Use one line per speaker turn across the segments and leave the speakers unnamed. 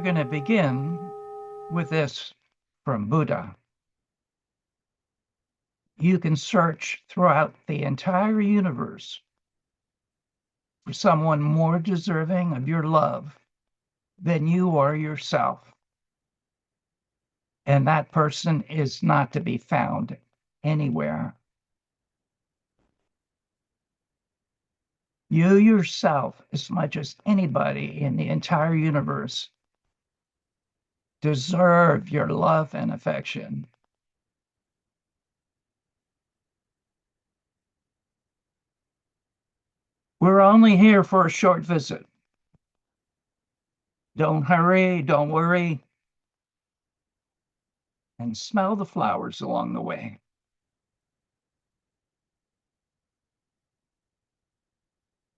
We're going to begin with this from Buddha. You can search throughout the entire universe for someone more deserving of your love than you are yourself. And that person is not to be found anywhere. You yourself, as much as anybody in the entire universe, deserve your love and affection. We're only here for a short visit. Don't hurry, don't worry, and smell the flowers along the way.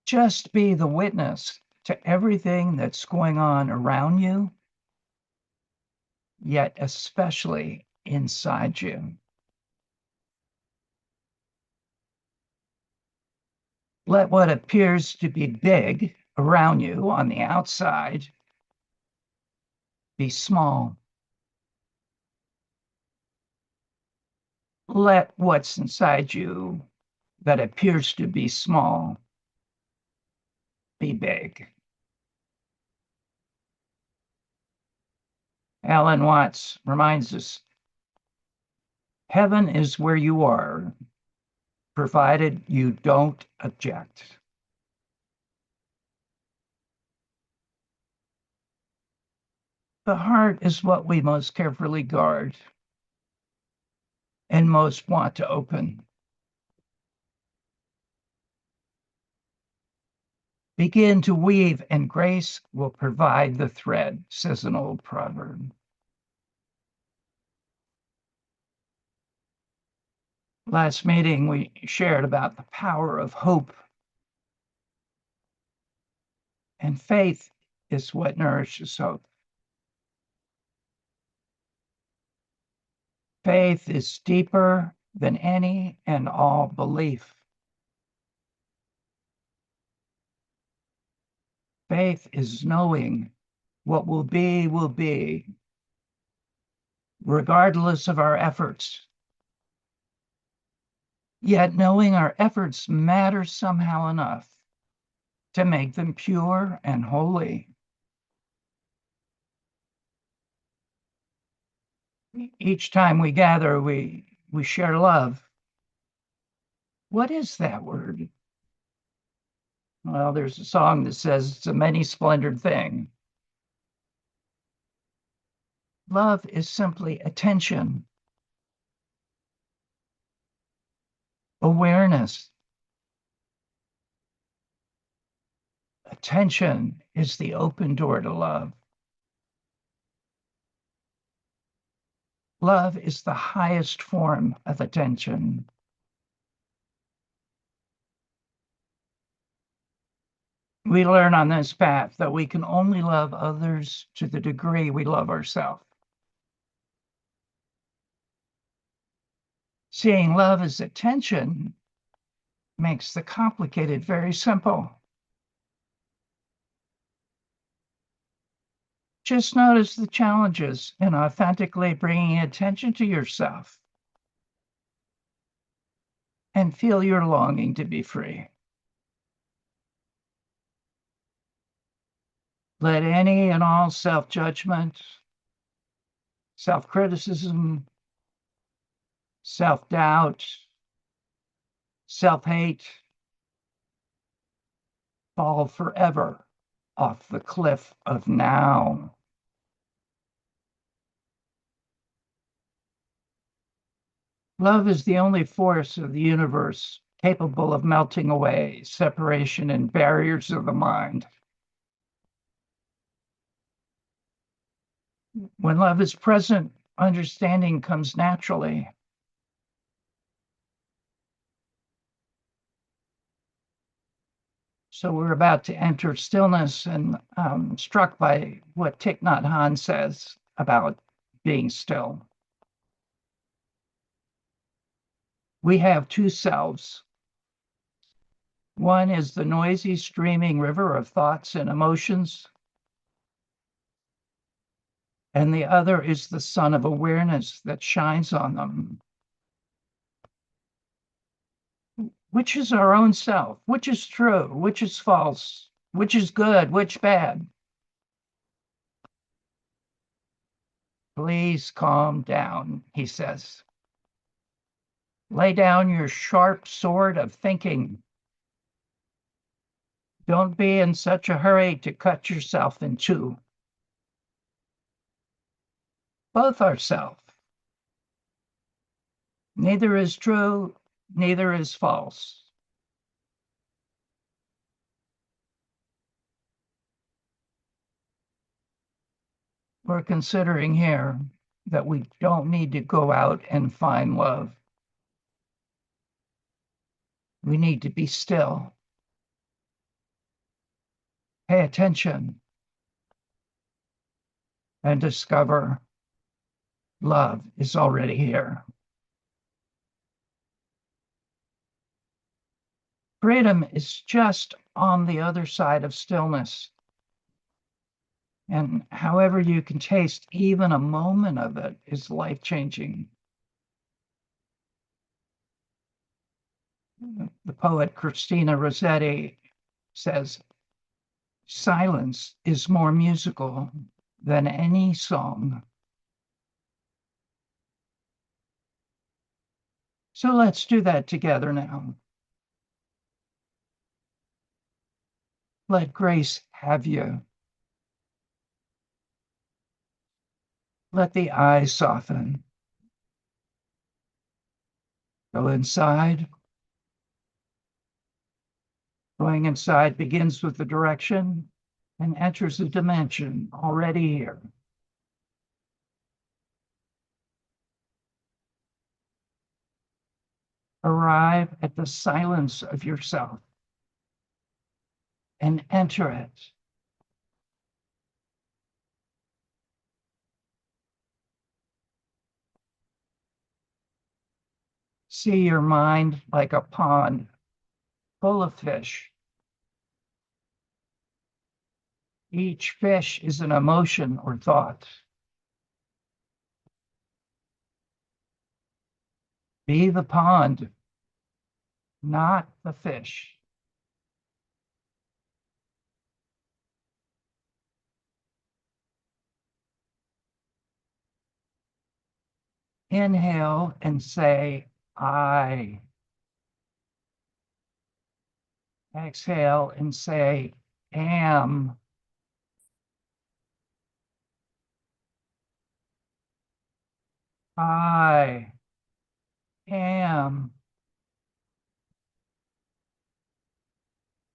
Just be the witness to everything that's going on around you, yet especially inside you. Let what appears to be big around you on the outside be small. Let what's inside you that appears to be small be big. Alan Watts reminds us, heaven is where you are, provided you don't object. The heart is what we most carefully guard and most want to open. Begin to weave, and grace will provide the thread, says an old proverb. Last meeting, we shared about the power of hope. And faith is what nourishes hope. Faith is deeper than any and all belief. Faith is knowing what will be, regardless of our efforts. Yet knowing our efforts matter somehow enough to make them pure and holy. Each time we gather, we share love. What is that word? Well, there's a song that says it's a many-splendored thing. Love is simply attention, awareness. Attention is the open door to love. Love is the highest form of attention. We learn on this path that we can only love others to the degree we love ourselves. Seeing love as attention makes the complicated very simple. Just notice the challenges in authentically bringing attention to yourself and feel your longing to be free. Let any and all self-judgment, self-criticism, self-doubt, self-hate fall forever off the cliff of now. Love is the only force of the universe capable of melting away separation and barriers of the mind. When love is present, understanding comes naturally. So we're about to enter stillness, and struck by what Thich Nhat Hanh says about being still. We have two selves. One is the noisy, streaming river of thoughts and emotions. and the other is the sun of awareness that shines on them. Which is our own self? Which is true? Which is false? Which is good? Which bad? Please calm down, he says. Lay down your sharp sword of thinking. Don't be in such a hurry to cut yourself in two. Both are self. Neither is true, neither is false. We're considering here that we don't need to go out and find love. We need to be still. Pay attention and discover love is already here. Freedom is just on the other side of stillness. And however you can taste even a moment of it is life-changing. The poet Christina Rossetti says, silence is more musical than any song. So let's do that together now. Let grace have you. Let the eyes soften. Go inside. Going inside begins with the direction and enters a dimension already here. Arrive at the silence of yourself and enter it. See your mind like a pond full of fish. Each fish is an emotion or thought. Be the pond, not the fish. Inhale and say, I. Exhale and say, am. I am.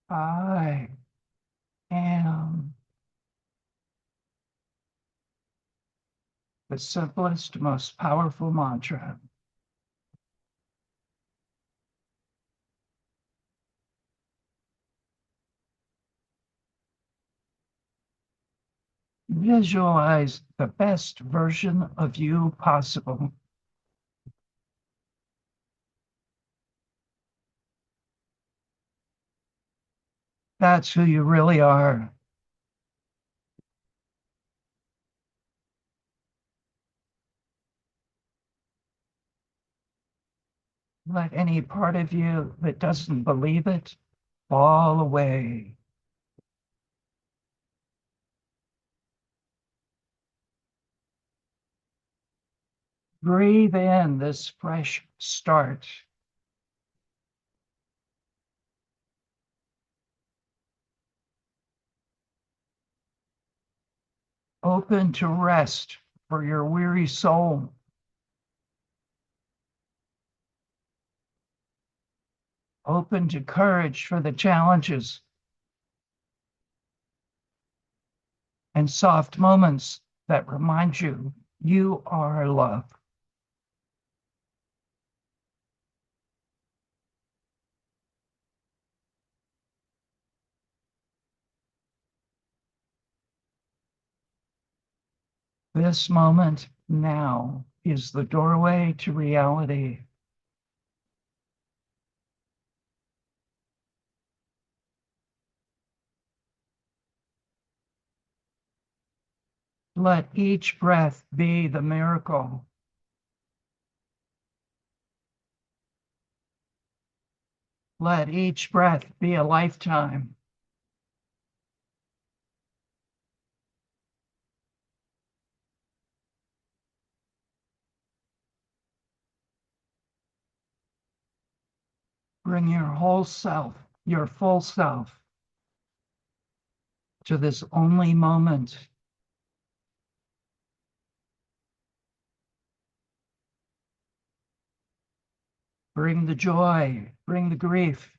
I am. The simplest, most powerful mantra. Visualize the best version of you possible. That's who you really are. Let any part of you that doesn't believe it fall away. Breathe in this fresh start. Open to rest for your weary soul. Open to courage for the challenges and soft moments that remind you you are love. This moment now is the doorway to reality. Let each breath be the miracle. Let each breath be a lifetime. Bring your whole self, your full self, to this only moment. Bring the joy, bring the grief,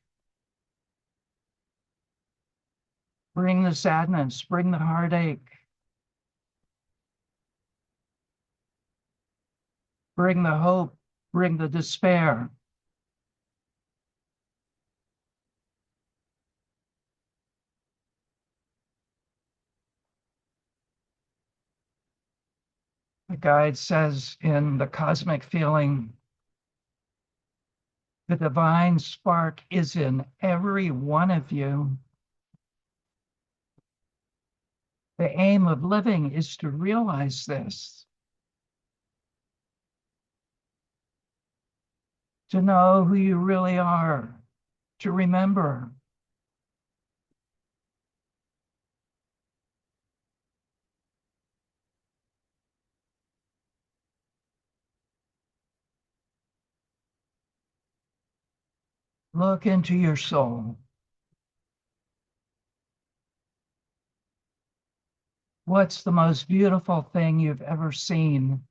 bring the sadness, bring the heartache, bring the hope, bring the despair. The guide says in The Cosmic Feeling, the divine spark is in every one of you. The aim of living is to realize this, to know who you really are, to remember. Look into your soul. What's the most beautiful thing you've ever seen?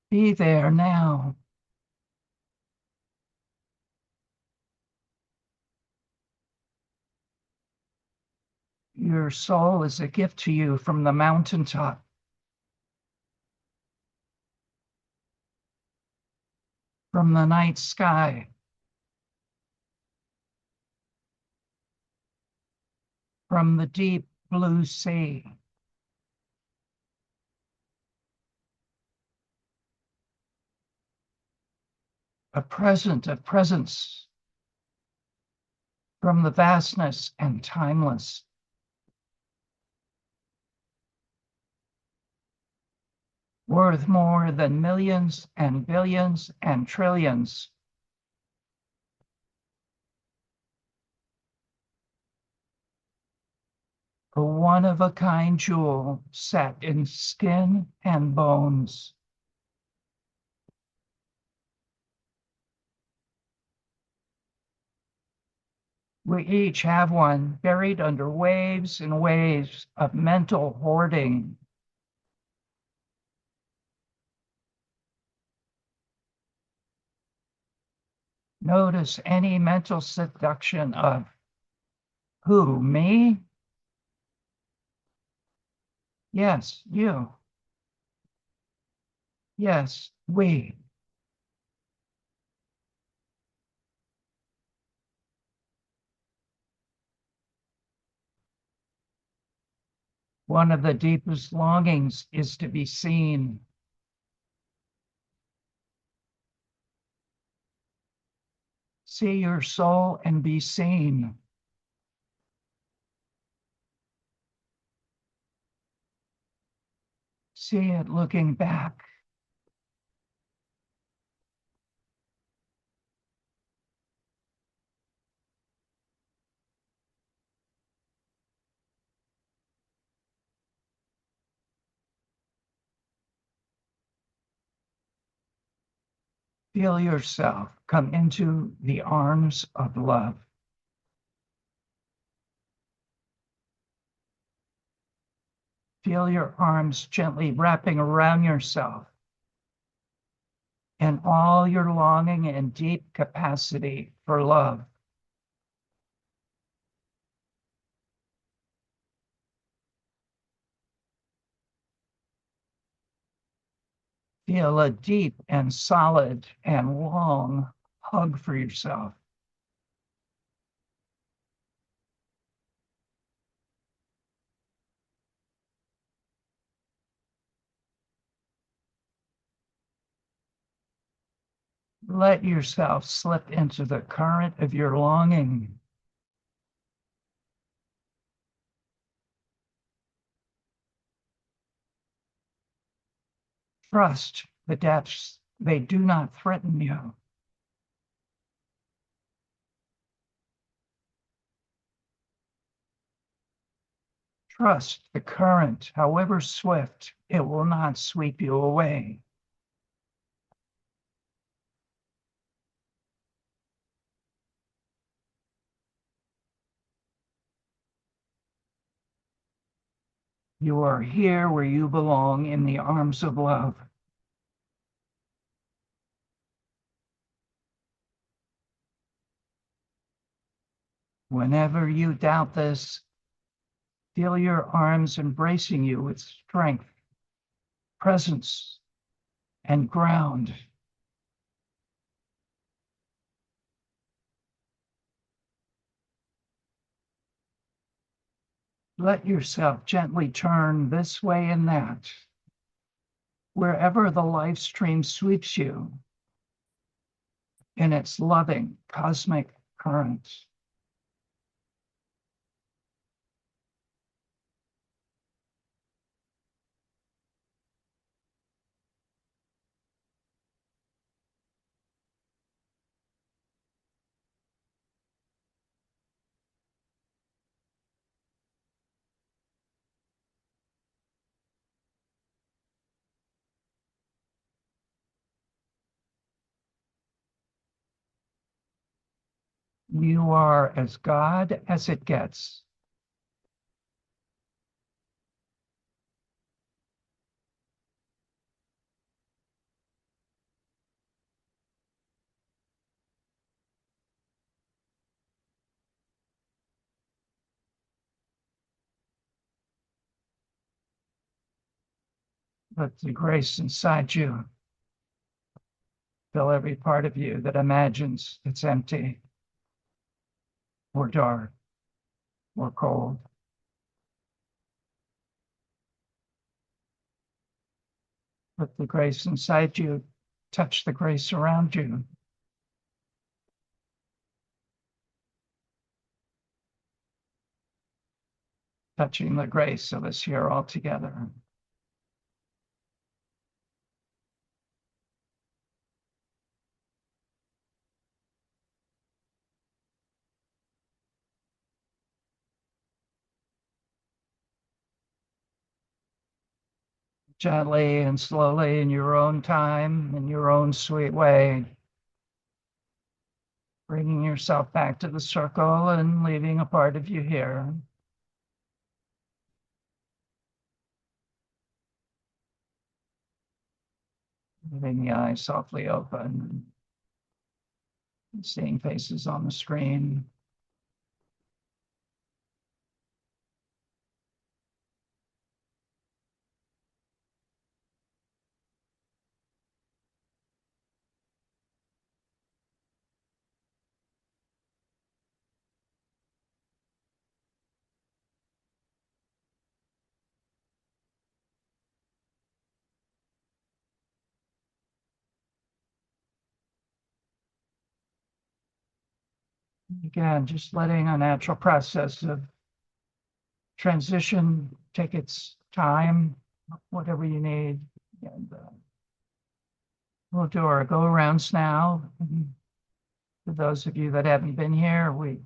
Be there now. Your soul is a gift to you from the mountaintop. From the night sky. From the deep blue sea. A present of presence. From the vastness and timeless. Worth more than millions and billions and trillions. A one-of-a-kind jewel set in skin and bones. We each have one buried under waves and waves of mental hoarding. Notice any mental seduction of who, me? Yes, you. Yes, we. One of the deepest longings is to be seen. See your soul and be seen. See it looking back. Feel yourself come into the arms of love. Feel your arms gently wrapping around yourself and all your longing and deep capacity for love. Feel a deep and solid and long hug for yourself. Let yourself slip into the current of your longing. Trust the depths. They do not threaten you. Trust the current, however swift, it will not sweep you away. You are here where you belong in the arms of love. Whenever you doubt this, feel your arms embracing you with strength, presence, and ground. Let yourself gently turn this way and that, wherever the life stream sweeps you in its loving cosmic current. You are as God as it gets. Let the grace inside you fill every part of you that imagines it's empty or dark or cold. Let the grace inside you touch the grace around you. Touching the grace of us here all together. Gently and slowly in your own time, in your own sweet way, bringing yourself back to the circle and leaving a part of you here. Leaving the eyes softly open, seeing faces on the screen. Again, just letting a natural process of transition take its time, whatever you need. And we'll do our go-arounds now. And for those of you that haven't been here, we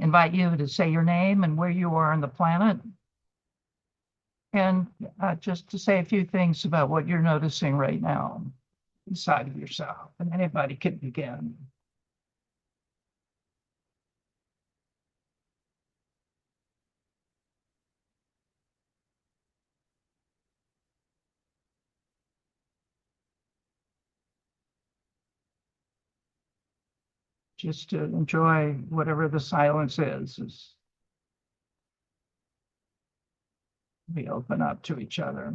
invite you to say your name and where you are on the planet. And just to say a few things about what you're noticing right now inside of yourself. And anybody can begin. Just to enjoy whatever the silence is as we open up to each other.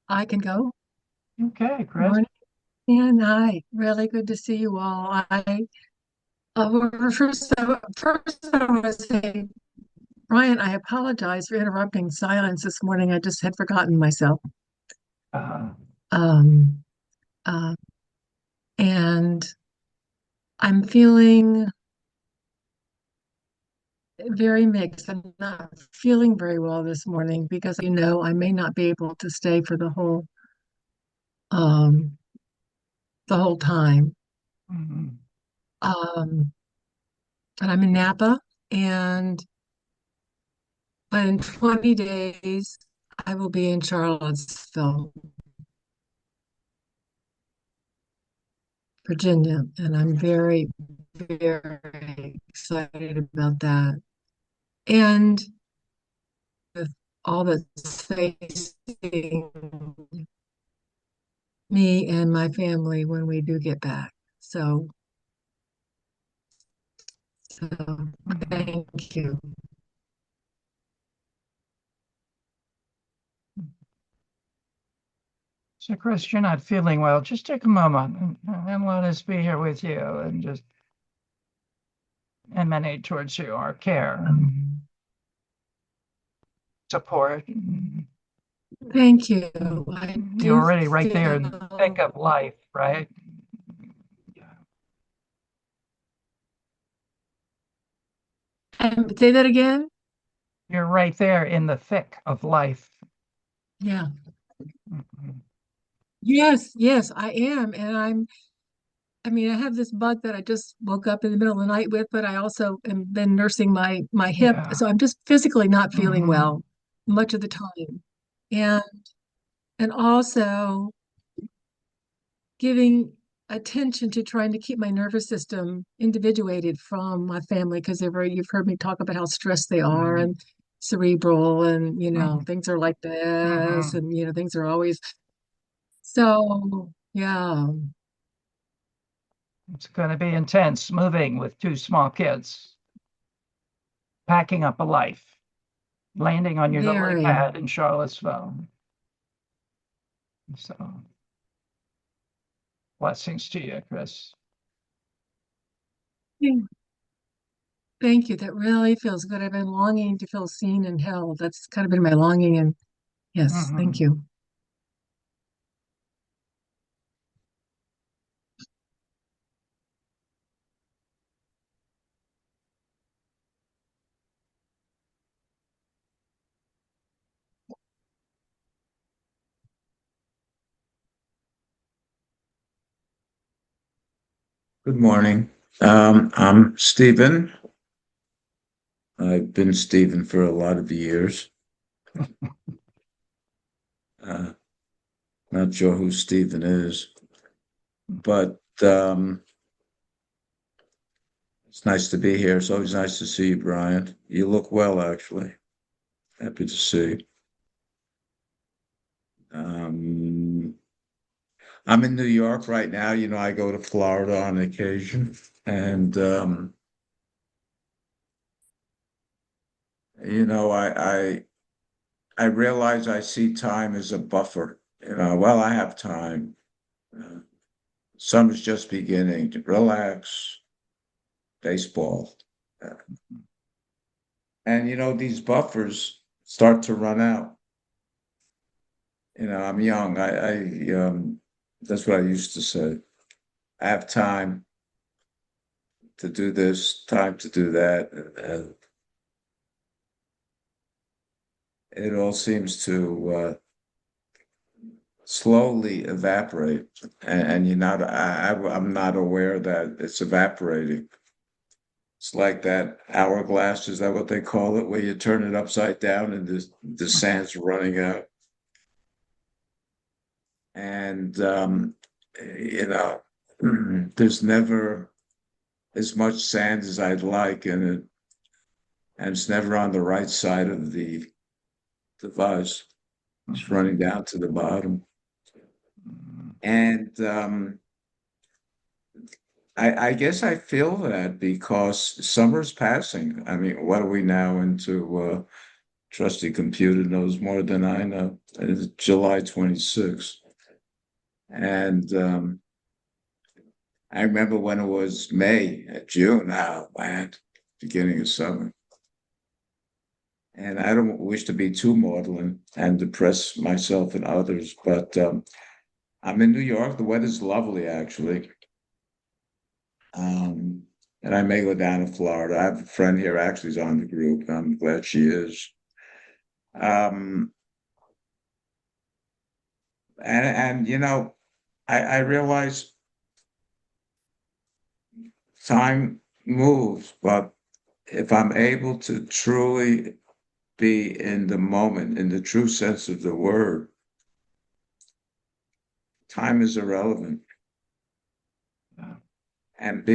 I can go.
Okay, Chris.
Morning, and hi. Really good to see you all. First I want to say, Ryan, I apologize for interrupting silence this morning. I just had forgotten myself.
Uh,
Um, uh, and I'm feeling very mixed. I'm not feeling very well this morning because I may not be able to stay for um the whole time.
Mhm.
Um, and I'm in Napa, and but in 20 days I will be in Charlottesville, Virginia, and I'm very, very excited about that. And with all that's facing me and my family when we do get back. So
Mhm.
thank you.
So, Chris, you're not feeling well. Just take a moment and let us be here with you and just emanate towards you our care and support.
Thank you. I
You're
do
already right there in the thick
feel,
of life, right?
and say that again.
You're right there in the thick of life.
Yeah.
Mhm.
Yes, yes, I am. I mean, I have this bug that I just woke up in the middle of the night with, but I also am been nursing my hip.
Yeah.
So I'm just physically not feeling
Hmm.
well much of the time. And and also giving attention to trying to keep my nervous system individuated from my family because you've heard me talk about how stressed they are
Hmm.
and cerebral and
Hmm.
things are like this
Hmm.
and things are always so yeah.
It's going to be intense moving with two small kids, packing up a life, landing on your lily
Very.
pad in Charlottesville. So, blessings to you, Chris.
Thank you. That really feels good. I've been longing to feel seen and held. That's kind of been my longing. And yes, thank
Hmm.
you.
Good morning. I'm Stephen. I've been Stephen for a lot of years. Uh, Not sure who Stephen is, but it's nice to be here. It's always nice to see you, Brian. You look well, actually. Happy to see. Um, I'm in New York right now. I go to Florida on occasion, and I realize I see time as a buffer. Well, I have time. Uh, Summer's just beginning to relax, baseball. Uh, And these buffers start to run out. I'm young. That's what I used to say. I have time to do this, time to do that. And it all seems to slowly evaporate. And I'm not aware that it's evaporating. It's like that hourglass, is that what they call it, where you turn it upside down and the sand's running out? And you know, there's never as much sand as I'd like in it, and it's never on the right side of the device. It's running down to the bottom. And I guess I feel that because summer's passing. I mean, what are we now into? Trusty computer knows more than I know. It's July 26th. And I remember when it was May, June now, man, beginning of summer. And I don't wish to be too maudlin and depress myself and others, but I'm in New York. The weather's lovely, actually. Um, and I may go down to Florida. I have a friend here actually is on the group. I'm glad she is. Um, and I realize time moves, but if I'm able to truly be in the moment, in the true sense of the word, time is irrelevant.
Yeah.
And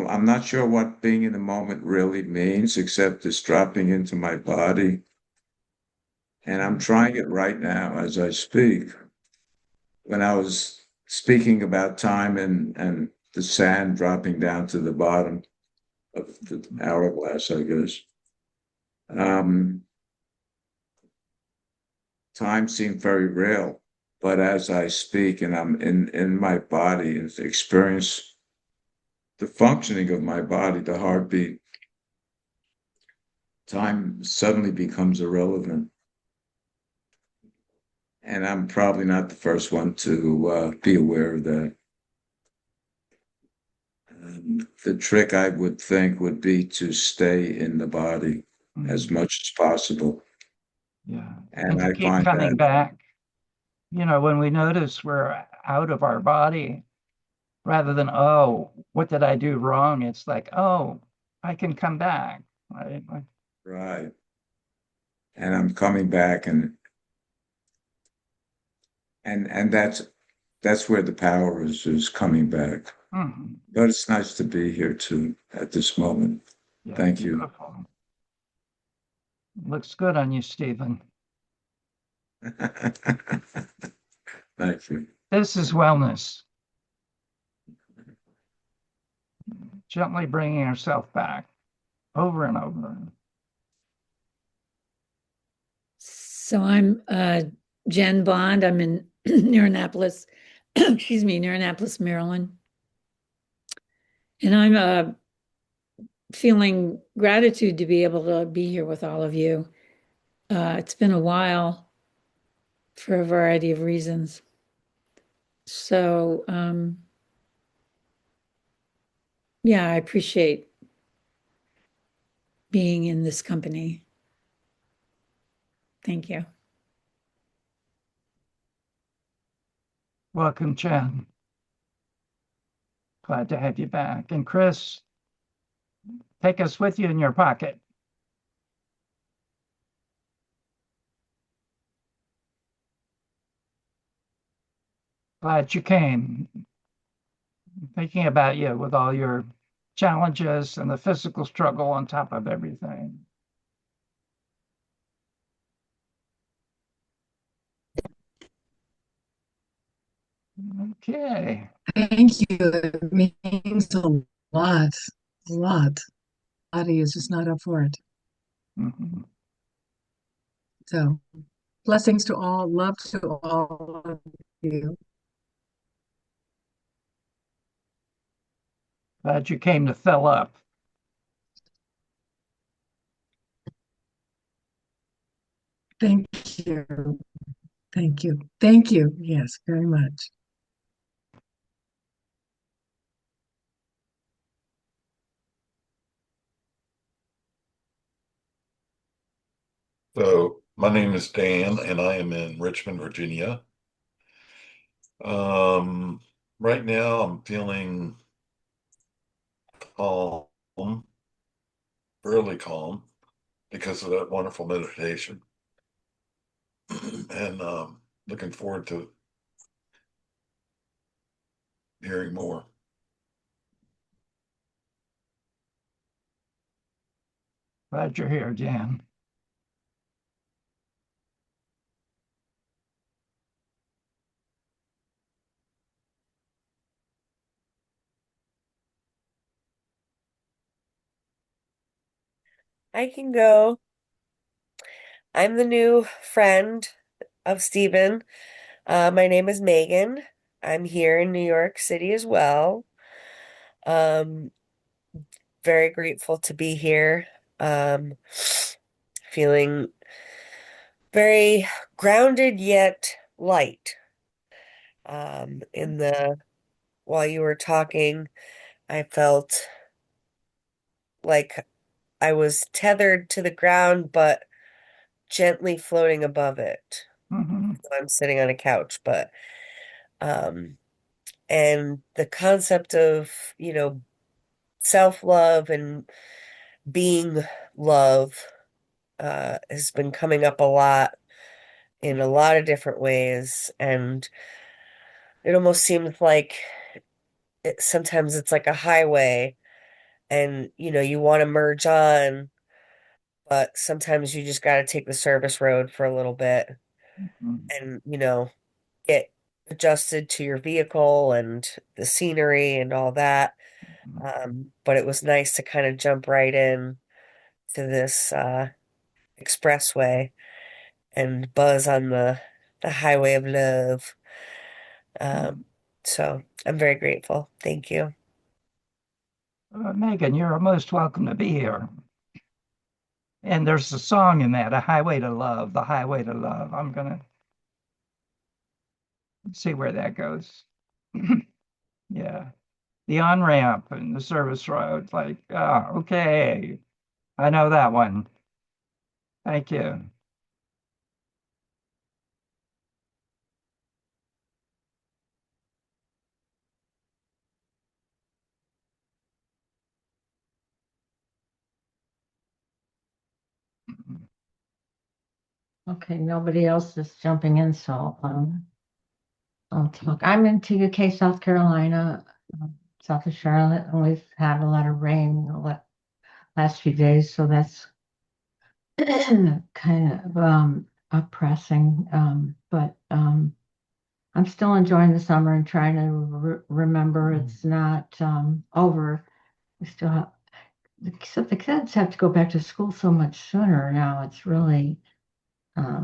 I'm not sure what being in the moment really means, except it's dropping into my body. And I'm trying it right now as I speak. When I was speaking about time and the sand dropping down to the bottom of the hourglass, I guess, um, time seemed very real. But as I speak and I'm in my body and experience the functioning of my body, the heartbeat, time suddenly becomes irrelevant. And I'm probably not the first one to be aware of that. The trick I would think would be to stay in the body as much as possible.
Yeah.
And
And to
I
keep
find
coming
that,
back, when we notice we're out of our body, rather than, oh, what did I do wrong? It's like, oh, I can come back. Right?
right. And I'm coming back and that's where the power is coming back.
Mhm.
But it's nice to be here too at this moment.
Yeah,
Thank you.
beautiful. Looks good on you, Stephen.
Thank you.
This is wellness. Gently bringing ourselves back over and over.
So I'm Jen Bond. I'm in near Annapolis, excuse me, near Annapolis, Maryland. And I'm feeling gratitude to be able to be here with all of you. It's been a while for a variety of reasons. So, yeah, I appreciate being in this company. Thank you.
Welcome, Jen. Glad to have you back. And Chris, take us with you in your pocket. Glad you came. Thinking about you with all your challenges and the physical struggle on top of everything. Okay.
Thank you. It means a lot, a lot. Body is just not up for it.
Mhm.
So blessings to all, love to all of you.
Glad you came to fill up.
Thank you. Thank you. Thank you. Yes, very much.
So, my name is Dan, and I am in Richmond, Virginia. Um, right now, I'm feeling calm, fairly calm, because of that wonderful meditation, and looking forward to hearing more.
Glad you're here, Dan.
I can go. I'm the new friend of Stephen. My name is Megan. I'm here in New York City as well. Um, very grateful to be here. Feeling very grounded yet light. In the while you were talking, I felt like I was tethered to the ground, but gently floating above it.
Mhm.
So I'm sitting on a couch, but um, and the concept of, self-love and being love has been coming up a lot in a lot of different ways, and it almost seems like sometimes it's like a highway, and you want to merge on, but sometimes you just got to take the service road for a little bit
Mhm.
and get adjusted to your vehicle and the scenery and all that. But it was nice to kind of jump right in to this expressway and buzz on the highway of love. Um, so I'm very grateful. Thank you.
Megan, you're most welcome to be here. And there's a song in that, A Highway to Love, The Highway to Love. I'm gonna see where that goes. Yeah. The on-ramp and the service road, like, okay. I know that one. Thank you.
Okay, nobody else is jumping in, so I'll talk. I'm in TUK, South Carolina, south of Charlotte, and we've had a lot of rain the last few days, so that's kind of oppressing. But I'm still enjoying the summer and trying to remember it's not over. We still have, except the kids have to go back to school so much sooner now. It's really a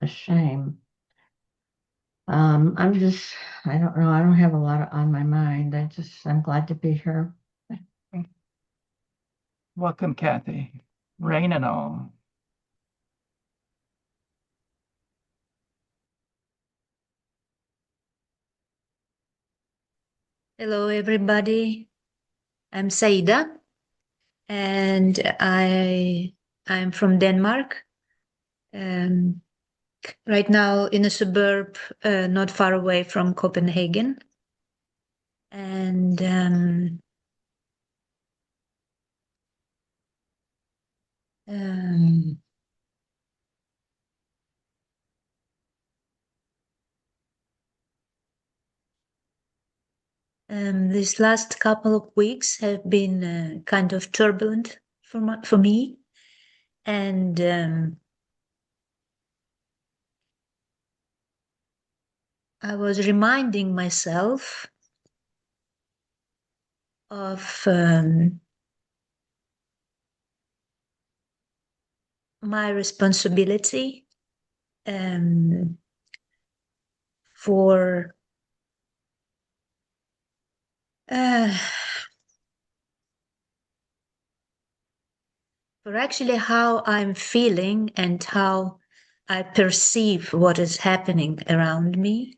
shame. I'm just, I don't know, I don't have a lot on my mind. I'm glad to be here.
Welcome, Kathy. Rain and all.
Hello, everybody. I'm Saida, and I'm from Denmark. Right now in a suburb not far away from Copenhagen. And these last couple of weeks have been kind of turbulent for me. And I was reminding myself of my responsibility for actually how I'm feeling and how I perceive what is happening around me.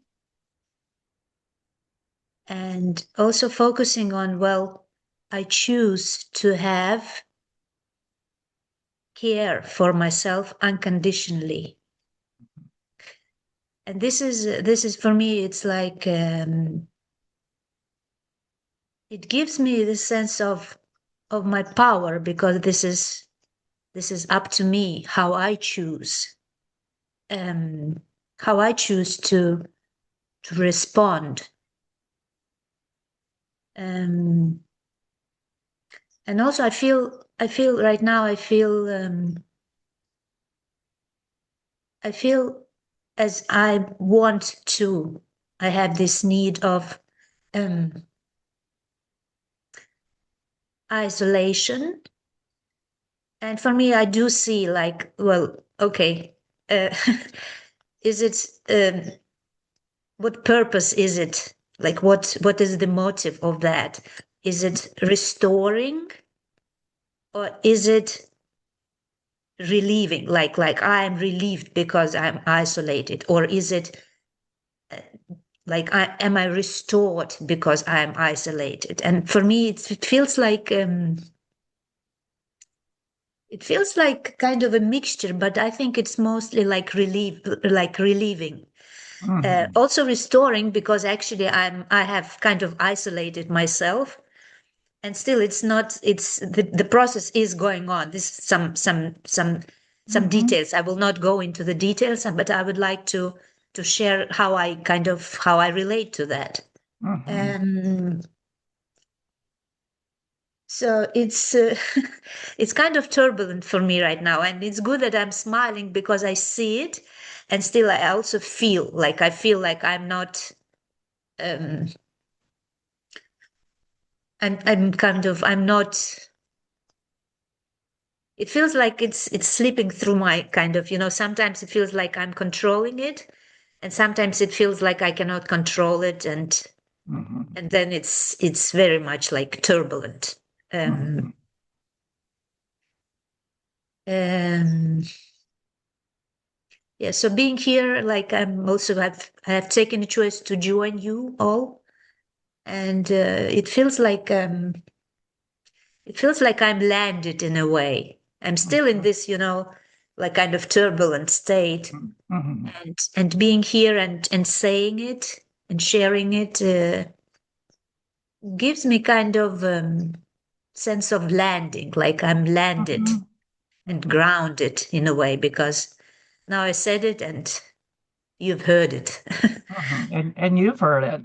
And also focusing on, well, I choose to have care for myself unconditionally. And this is for me, it's like, it gives me the sense of my power, because this is up to me how I choose to respond. And also I feel right now, I feel as I want to, I have this need of isolation. And for me, I do see, like, well, okay, is it, what purpose is it? Like, what is the motive of that? Is it restoring, or is it relieving? Like I'm relieved because I'm isolated, or is it like am I restored because I'm isolated? And for me, it feels like It feels like kind of a mixture, but I think it's mostly like relieving.
Mhm.
Also restoring, because actually I have kind of isolated myself, and still it's not. It's the process is going on. This some
Mhm.
details. I will not go into the details, but I would like to share how I relate to that.
Mhm.
Um, so it's it's kind of turbulent for me right now, and it's good that I'm smiling because I see it, and still I also feel like I'm not. Um, I'm not. It feels like it's slipping through my kind of, sometimes it feels like I'm controlling it, and sometimes it feels like I cannot control it,
Mhm.
and then it's very much like turbulent. Um,
Mhm.
um, yeah, so being here, like I have taken a choice to join you all, and it feels like I'm landed in a way. I'm still in this, like kind of turbulent state,
Mhm.
and being here and saying it and sharing it gives me kind of sense of landing, like I'm landed
Mhm.
and
Mhm.
grounded in a way, because now I said it and you've heard it.
Mhm. And you've heard it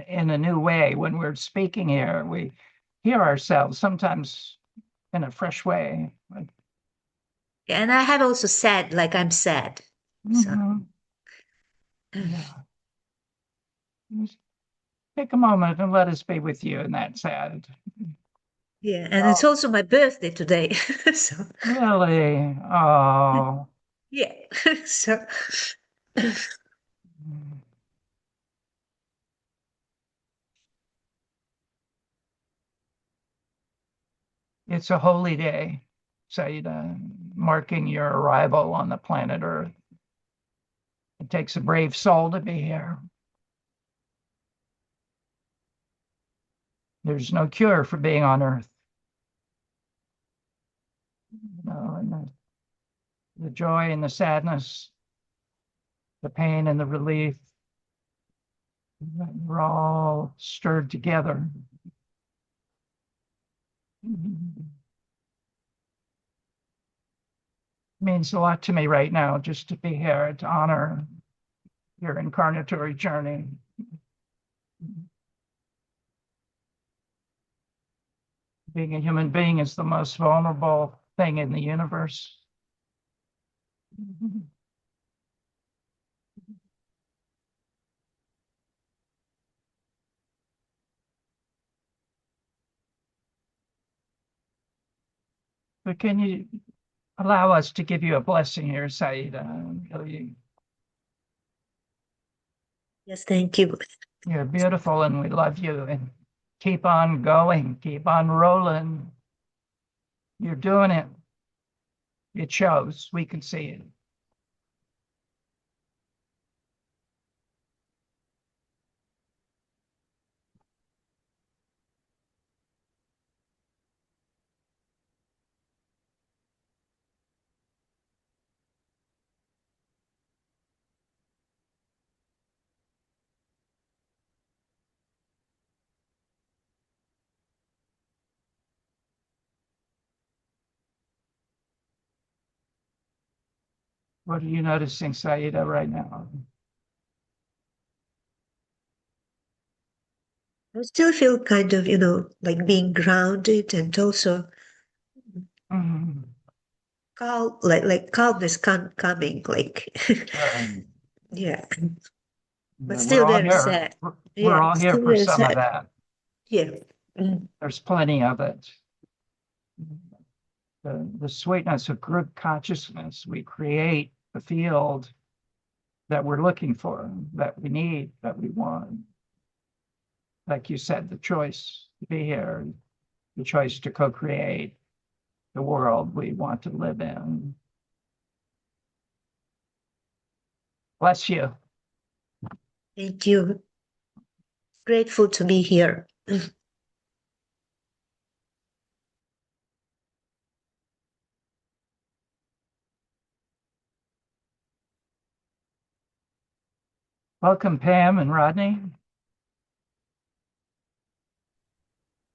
in a new way when we're speaking here. We hear ourselves sometimes in a fresh way.
And I have also said, like, I'm sad. So,
Mhm. Yeah. Just take a moment and let us be with you in that sad.
yeah. And it's
Oh,
also my birthday today. So,
really? Oh.
yeah. So,
It's a holy day, Saida, marking your arrival on the planet Earth. It takes a brave soul to be here. There's no cure for being on Earth. And the joy and the sadness, the pain and the relief, we're all stirred together. It means a lot to me right now just to be here to honor your incarnatory journey. Being a human being is the most vulnerable thing in the universe. But can you allow us to give you a blessing here, Saida?
yes, thank you.
You're beautiful and we love you. And keep on going, keep on rolling. You're doing it. It shows. We can see it. What are you noticing, Saida, right now?
I still feel kind of, like being grounded, and also
Mhm.
calm, like calmness coming, like,
Um,
yeah, but
we're
still
all
very
here.
sad.
We're
Yeah,
all here
still
for
very
some of
sad.
that.
Yeah. Mm.
There's plenty of it. The sweetness of group consciousness, we create the field that we're looking for, that we need, that we want. Like you said, the choice to be here, the choice to co-create the world we want to live in. Bless you.
Thank you. Grateful to be here.
Welcome, Pam and Rodney.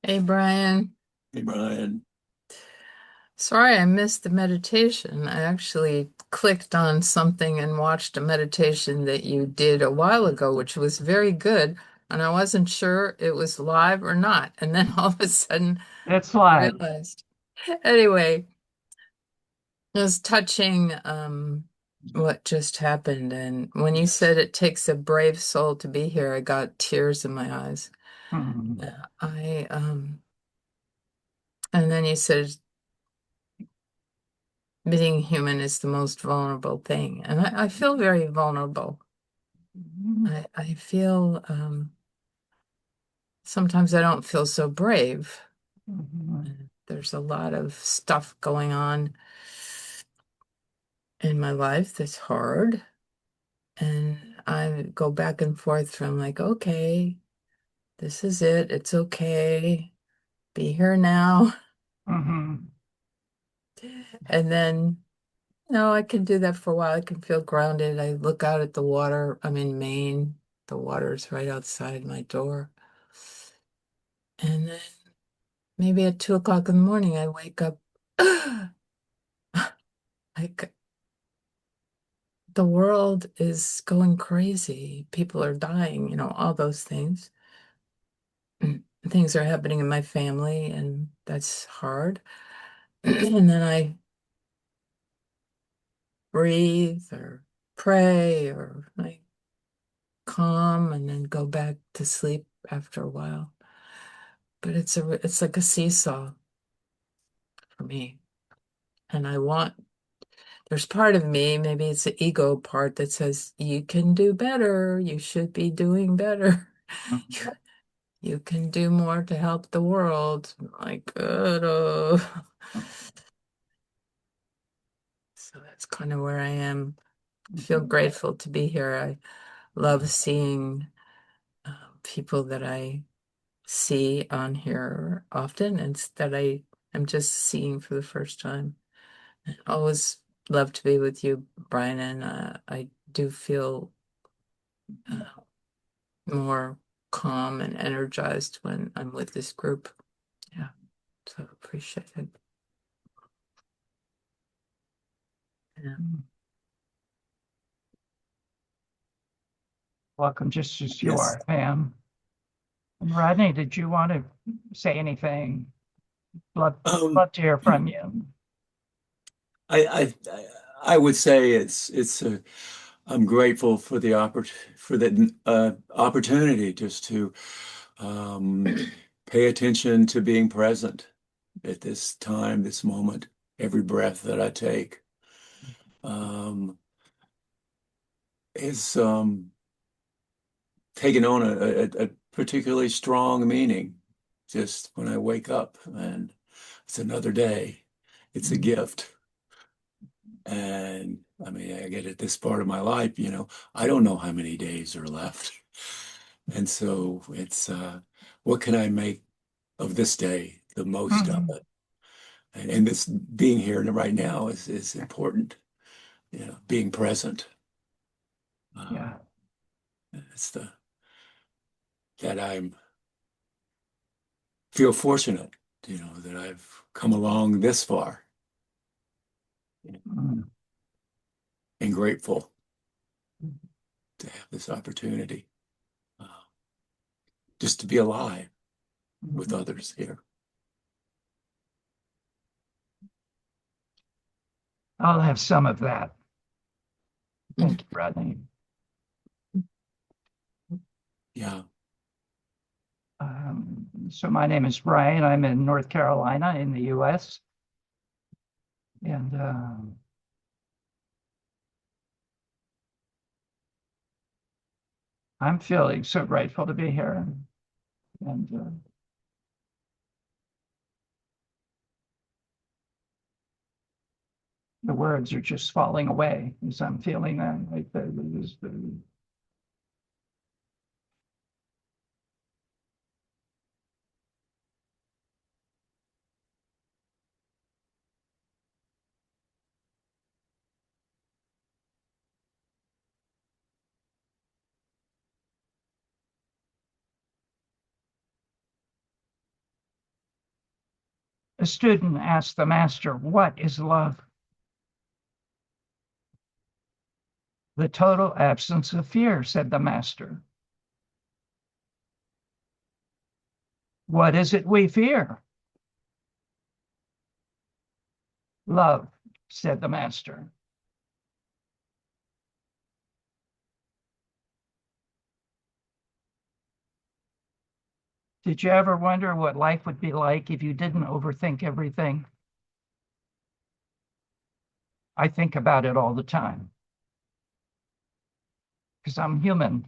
Hey, Brian.
Hey, Brian.
Sorry I missed the meditation. I actually clicked on something and watched a meditation that you did a while ago, which was very good. And I wasn't sure it was live or not. And then all of a sudden
It's
I
live.
realized. Anyway, it was touching what just happened. And when you said it takes a brave soul to be here, I got tears in my eyes.
Mhm.
I and then you said being human is the most vulnerable thing. And I feel very vulnerable. I feel sometimes I don't feel so brave.
Mhm.
There's a lot of stuff going on in my life that's hard. And I go back and forth from like, okay, this is it. It's okay. Be here now.
Mhm.
And then, no, I can do that for a while. I can feel grounded. I look out at the water. I'm in Maine. The water's right outside my door. And then maybe at 2 o'clock in the morning, I wake up. Like the world is going crazy. People are dying, all those things. Things are happening in my family, and that's hard. And then I breathe or pray or I calm and then go back to sleep after a while. But it's like a seesaw for me. And there's part of me, maybe it's the ego part that says, you can do better. You should be doing better. You can do more to help the world. Like, so that's kind of where I am. I feel grateful to be here. I love seeing people that I see on here often and that I am just seeing for the first time. I always love to be with you, Brian, and I do feel uh, more calm and energized when I'm with this group. Yeah, so appreciate it. Yeah.
Welcome, just as you
Yes.
are, Pam. And Rodney, did you want to say anything? Love,
Um,
love to hear from you.
I would say I'm grateful for the opportunity just to um, pay attention to being present at this time, this moment, every breath that I take um, is taken on a particularly strong meaning just when I wake up, and it's another day. It's a gift. And I mean, I get at this part of my life, I don't know how many days are left. And so it's what can I make of this day, the most of
Mhm.
it? And this being here and right now is important, being present.
Yeah.
It's that I'm feel fortunate, that I've come along this far,
Mhm.
and grateful to have this opportunity, uh, just to be alive with
Mhm.
others here.
I'll have some of that. Thank you, Rodney.
Yeah.
So my name is Brian. I'm in North Carolina in the US. And I'm feeling so grateful to be here. And the words are just falling away as I'm feeling that. Like A student asked the master, "What is love?" "The total absence of fear," said the master. "What is it we fear?" "Love," said the master. Did you ever wonder what life would be like if you didn't overthink everything? I think about it all the time because I'm human.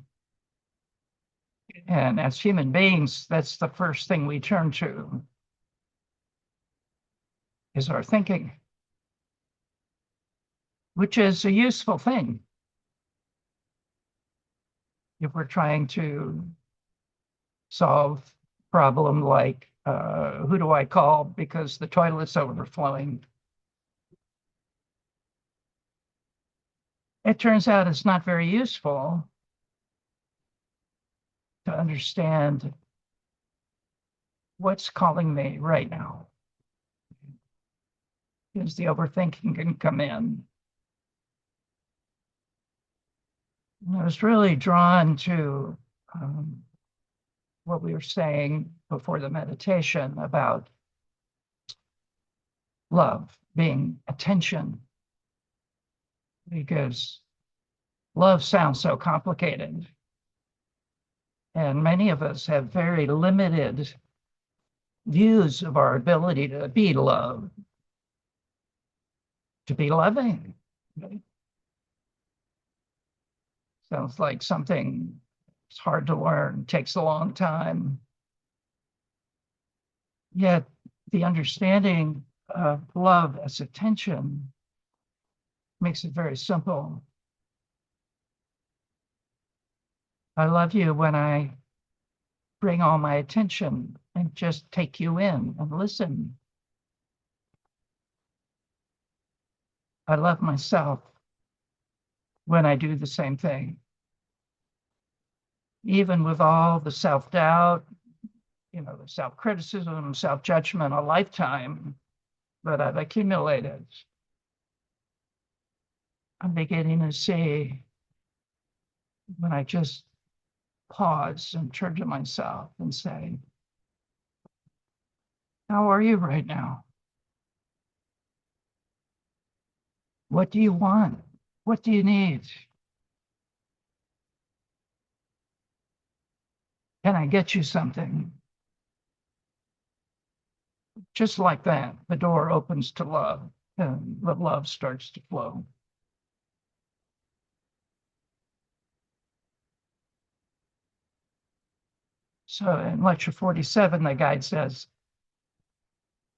And as human beings, that's the first thing we turn to is our thinking, which is a useful thing if we're trying to solve a problem like who do I call because the toilet's overflowing. It turns out it's not very useful to understand what's calling me right now, because the overthinking can come in. And I was really drawn to what we were saying before the meditation about love being attention, because love sounds so complicated. And many of us have very limited views of our ability to be loved, to be loving. Sounds like something it's hard to learn, takes a long time. Yet the understanding of love as attention makes it very simple. I love you when I bring all my attention and just take you in and listen. I love myself when I do the same thing. Even with all the self-doubt, the self-criticism, self-judgment, a lifetime that I've accumulated, I'm beginning to see when I just pause and turn to myself and say, how are you right now? What do you want? What do you need? Can I get you something? Just like that, the door opens to love and the love starts to flow. So in lecture 47, the guide says,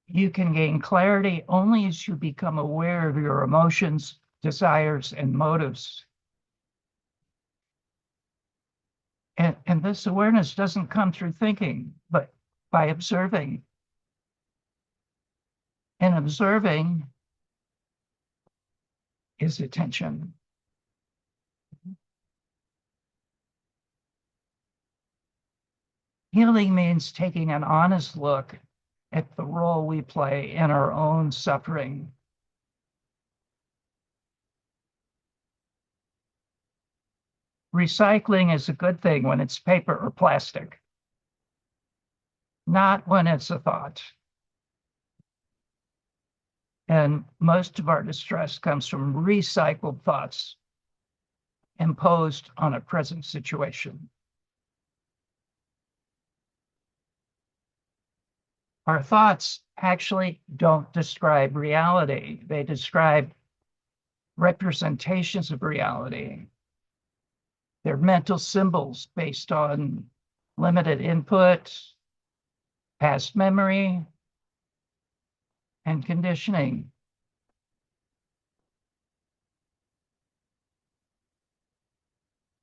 you can gain clarity only as you become aware of your emotions, desires, and motives. And this awareness doesn't come through thinking, but by observing. And observing is attention. Healing means taking an honest look at the role we play in our own suffering. Recycling is a good thing when it's paper or plastic, not when it's a thought. And most of our distress comes from recycled thoughts imposed on a present situation. Our thoughts actually don't describe reality. They describe representations of reality. They're mental symbols based on limited input, past memory, and conditioning.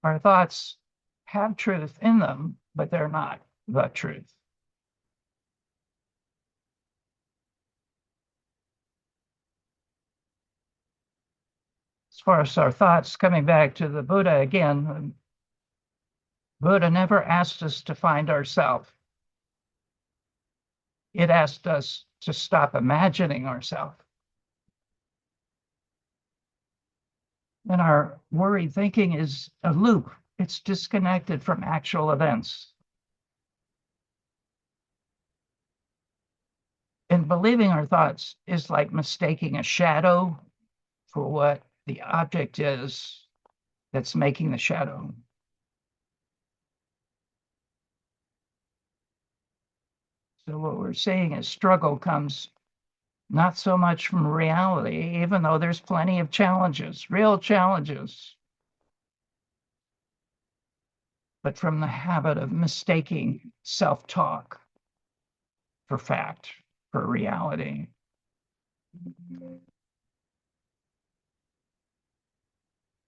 Our thoughts have truth in them, but they're not the truth. As far as our thoughts, coming back to the Buddha again, Buddha never asked us to find ourselves. It asked us to stop imagining ourselves. And our worried thinking is a loop. It's disconnected from actual events. And believing our thoughts is like mistaking a shadow for what the object is that's making the shadow. So what we're saying is struggle comes not so much from reality, even though there's plenty of challenges, real challenges, but from the habit of mistaking self-talk for fact, for reality.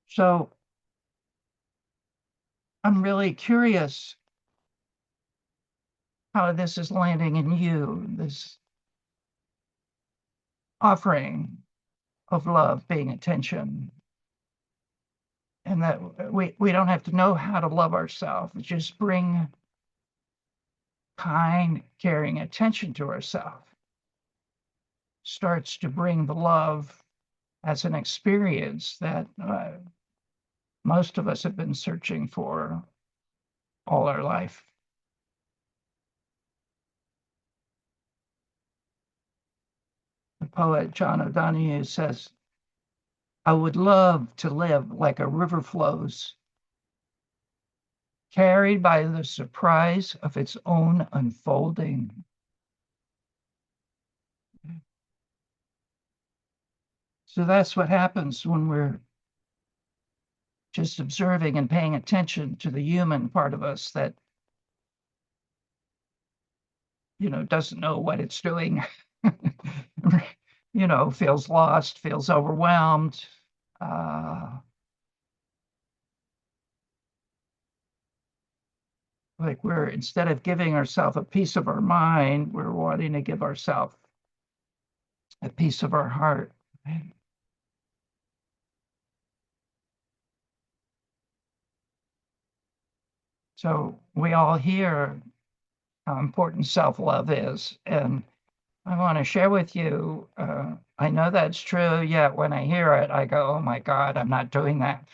So I'm really curious how this is landing in you, this offering of love, being attention, and that we don't have to know how to love ourselves. Just bring kind, caring attention to ourselves starts to bring the love as an experience that most of us have been searching for all our life. The poet John O'Donohue says, "I would love to live like a river flows, carried by the surprise of its own unfolding." So that's what happens when we're just observing and paying attention to the human part of us that, doesn't know what it's doing, feels lost, feels overwhelmed. Like we're, instead of giving ourselves a piece of our mind, we're wanting to give ourselves a piece of our heart. So we all hear how important self-love is. And I want to share with you, I know that's true, yet when I hear it, I go, oh my God, I'm not doing that.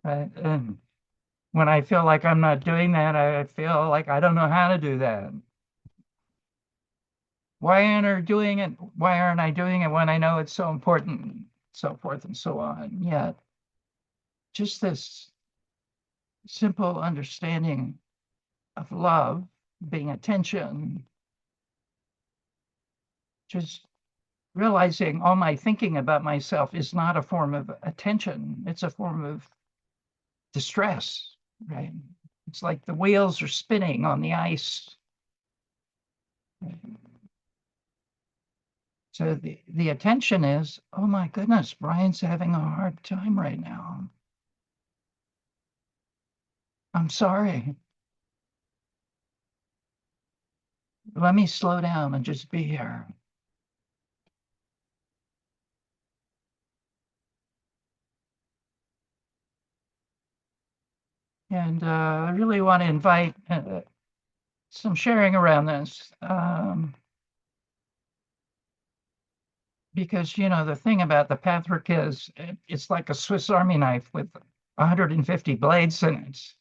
Right? And when I feel like I'm not doing that, I feel like I don't know how to do that. Why aren't I doing it? Why aren't I doing it when I know it's so important? So forth and so on. Yet, just this simple understanding of love, being attention, just realizing all my thinking about myself is not a form of attention, it's a form of distress, right? It's like the wheels are spinning on the ice. So the attention is, oh my goodness, Brian's having a hard time right now. I'm sorry. Let me slow down and just be here. And I really want to invite some sharing around this. Because, the thing about the Pathwork is it's like a Swiss Army knife with 150 blades in it.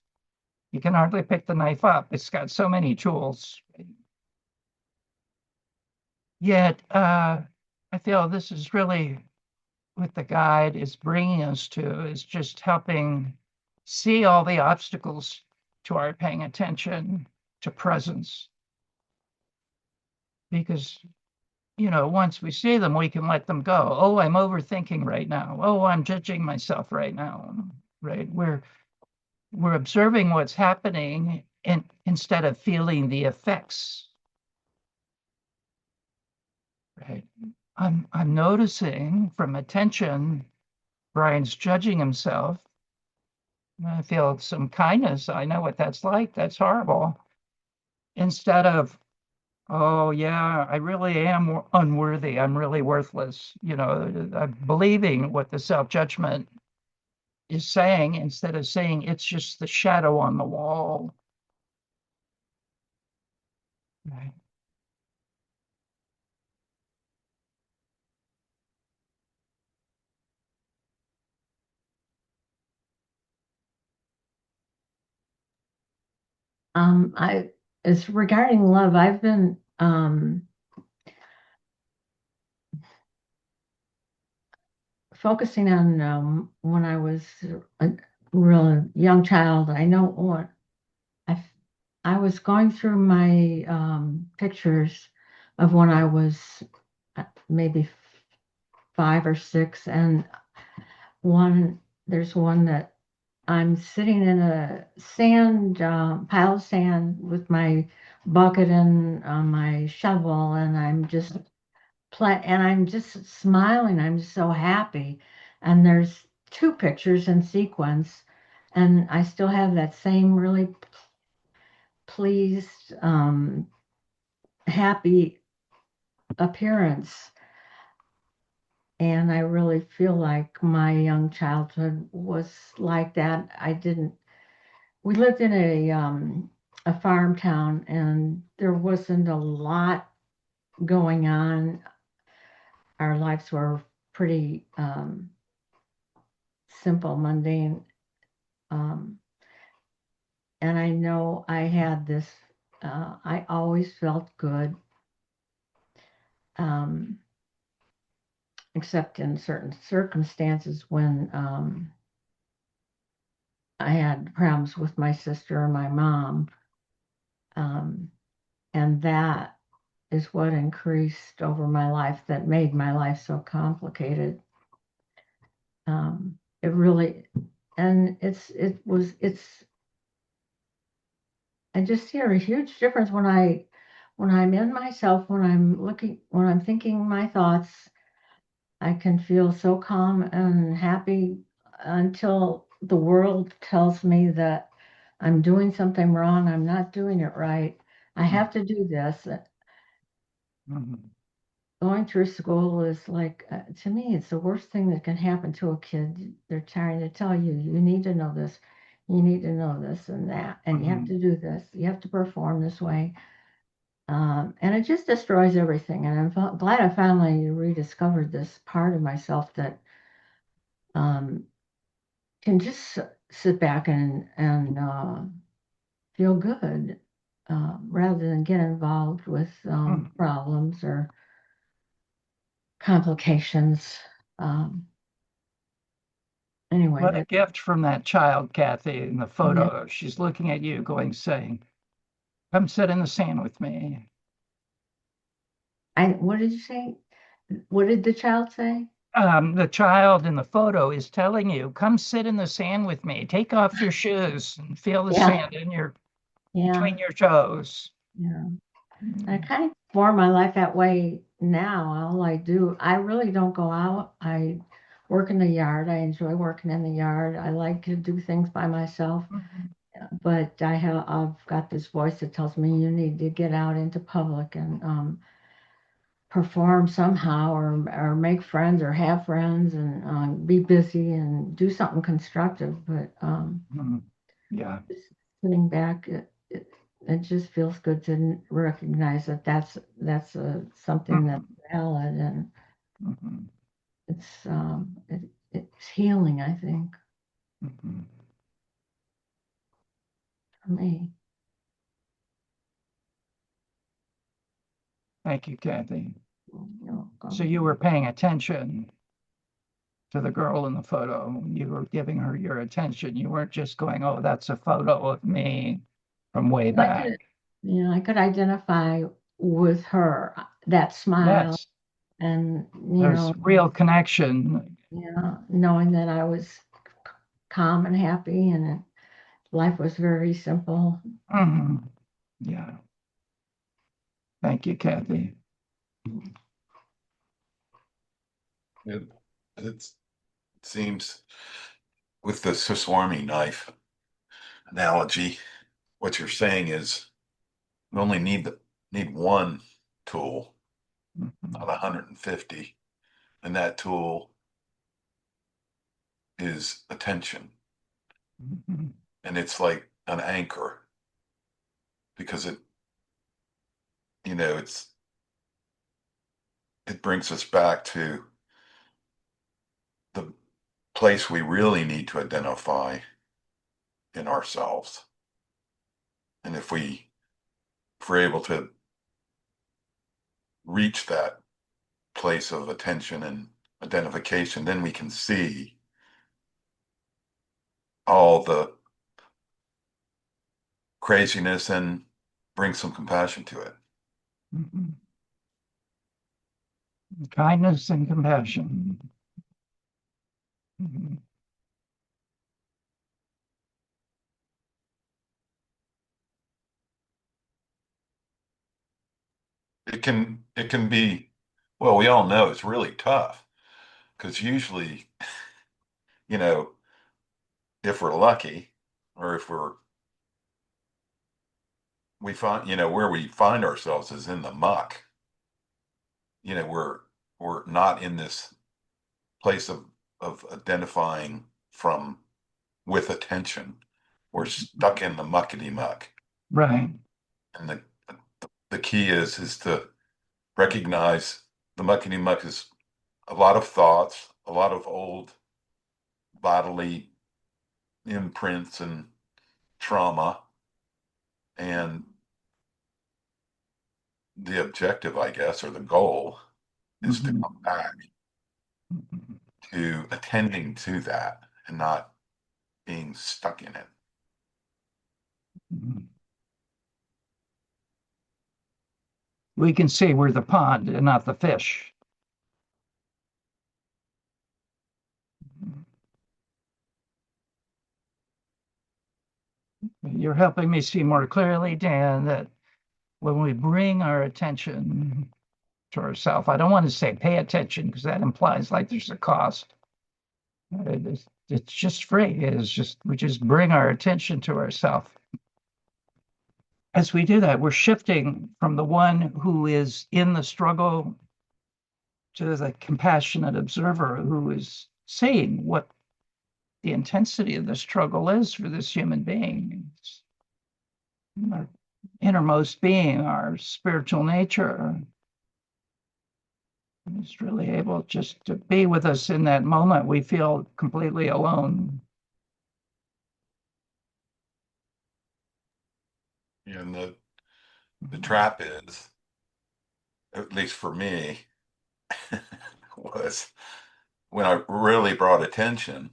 You can hardly pick the knife up. It's got so many tools. Yet, I feel this is really what the guide is bringing us to, is just helping see all the obstacles to our paying attention, to presence. Because once we see them, we can let them go. Oh, I'm overthinking right now. Oh, I'm judging myself right now. Right? We're observing what's happening instead of feeling the effects. Right? I'm noticing from attention, Brian's judging himself. I feel some kindness. I know what that's like. That's horrible. Instead of, oh, yeah, I really am unworthy. I'm really worthless. I'm believing what the self-judgment is saying instead of saying it's just the shadow on the wall. Okay.
I as regarding love, I've been focusing on when I was a real young child. I know what I I was going through my pictures of when I was maybe 5 or 6, and there's one that I'm sitting in a sand pile of sand with my bucket and my shovel, and I'm just smiling. I'm just so happy. And there's 2 pictures in sequence, and I still have that same really pleased, happy appearance. And I really feel like my young childhood was like that. We lived in a farm town, and there wasn't a lot going on. Our lives were pretty simple, mundane. Um, and I know I had this, I always felt good, um, except in certain circumstances when I had problems with my sister or my mom. Um, and that is what increased over my life, that made my life so complicated. It really, and I just see a huge difference when I'm in myself, when I'm thinking my thoughts. I can feel so calm and happy until the world tells me that I'm doing something wrong. I'm not doing it right. I have to do this.
Mhm.
Going through school is like, to me, it's the worst thing that can happen to a kid. They're trying to tell you, you need to know this, you need to know this and that, and you have to do this, you have to perform this way. And it just destroys everything. And glad I finally rediscovered this part of myself that um, can just sit back and feel good rather than get involved with problems or complications. Um, anyway,
What a gift from that child, Kathy, in the
yeah.
photo. She's looking at you, saying, "Come sit in the sand with me."
What did you say? What did the child say?
The child in the photo is telling you, "Come sit in the sand with me. Take off your shoes and feel the
Yeah,
sand in
yeah,
between your toes."
yeah. I
Mm.
kind of form my life that way now. All I do, I really don't go out. I work in the yard. I enjoy working in the yard. I like to do things by myself. But I've got this voice that tells me you need to get out into public and perform somehow, or make friends, or have friends, and be busy and do something constructive. But
Mhm. Yeah.
just sitting back, it just feels good to recognize that that's something that's valid, and
Mhm.
it's healing, I think,
Mhm.
for me.
Thank you, Kathy.
You're
So
welcome.
you were paying attention to the girl in the photo. You were giving her your attention. You weren't just going, "Oh, that's a photo of me from way
And
back."
I could identify with her, that smile,
Yes,
and
there's real connection.
knowing that I was calm and happy, and life was very simple.
Mhm. Yeah. Thank you, Kathy.
It, it seems with the Swiss knife analogy, what you're saying is you only need one tool,
Mhm.
not 150, and that tool is attention,
Mhm.
and it's like an anchor because it brings us back to the place we really need to identify in ourselves. And if we're able to reach that place of attention and identification, then we can see all the craziness and bring some compassion to it.
Mhm. Kindness and compassion. Mhm.
It can be, well, we all know it's really tough because usually, you know, if we're lucky or if we find, where we find ourselves is in the muck. We're not in this place of identifying from with attention. We're stuck in the muckety muck.
Right.
And the key is to recognize the muckety muck is a lot of thoughts, a lot of old bodily imprints and trauma. And the objective, I guess, or the goal is to
Mhm.
come back to attending to that and not being stuck in it.
Mhm. We can see we're the pond and not the fish. You're helping me see more clearly, Dan, that when we bring our attention to ourself, I don't want to say pay attention because that implies like there's a cost. It's just free. We just bring our attention to ourself. As we do that, we're shifting from the one who is in the struggle to the compassionate observer who is saying what the intensity of the struggle is for this human being. It's our innermost being, our spiritual nature, is really able just to be with us in that moment. We feel completely alone.
And the trap is, at least for me, was when I really brought attention,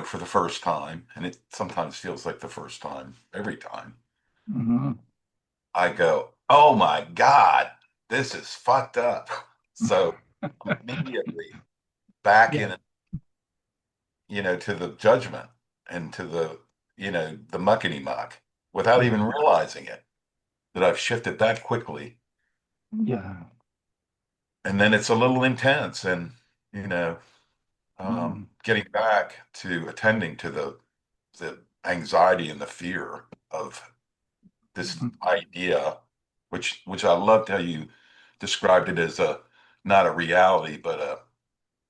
for the first time, and it sometimes feels like the first time every time,
Mhm.
I go, oh my God, this is fucked up. So immediately back
Yeah.
in, to the judgment and to the muckety muck without even realizing it, that I've shifted that quickly.
Yeah.
And then it's a little intense and,
Mhm.
getting back to attending to the anxiety and the fear of this
Mhm.
idea, which I loved how you described it as not a reality, but a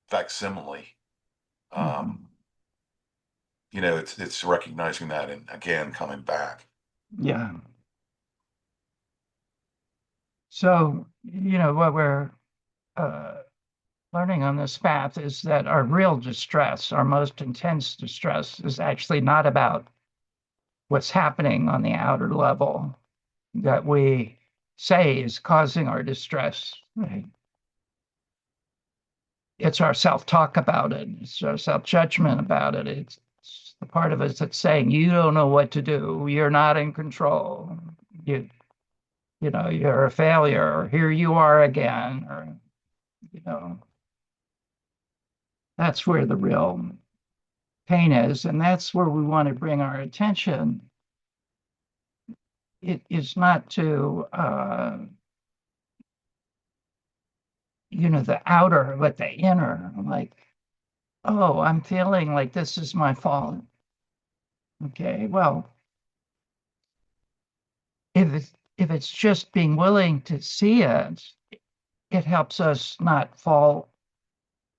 facsimile. Um,
Mhm.
it's recognizing that and again coming back.
Yeah. So, what we're uh, learning on this path is that our real distress, our most intense distress, is actually not about what's happening on the outer level that we say is causing our distress. Right? It's our self-talk about it. It's our self-judgment about it. It's the part of us that's saying, you don't know what to do. You're not in control. You, you're a failure. Or here you are again. Or, you know, that's where the real pain is. And that's where we want to bring our attention. It is not to, the outer, but the inner. Like, oh, I'm feeling like this is my fault. Okay, well, if it's just being willing to see it, it helps us not fall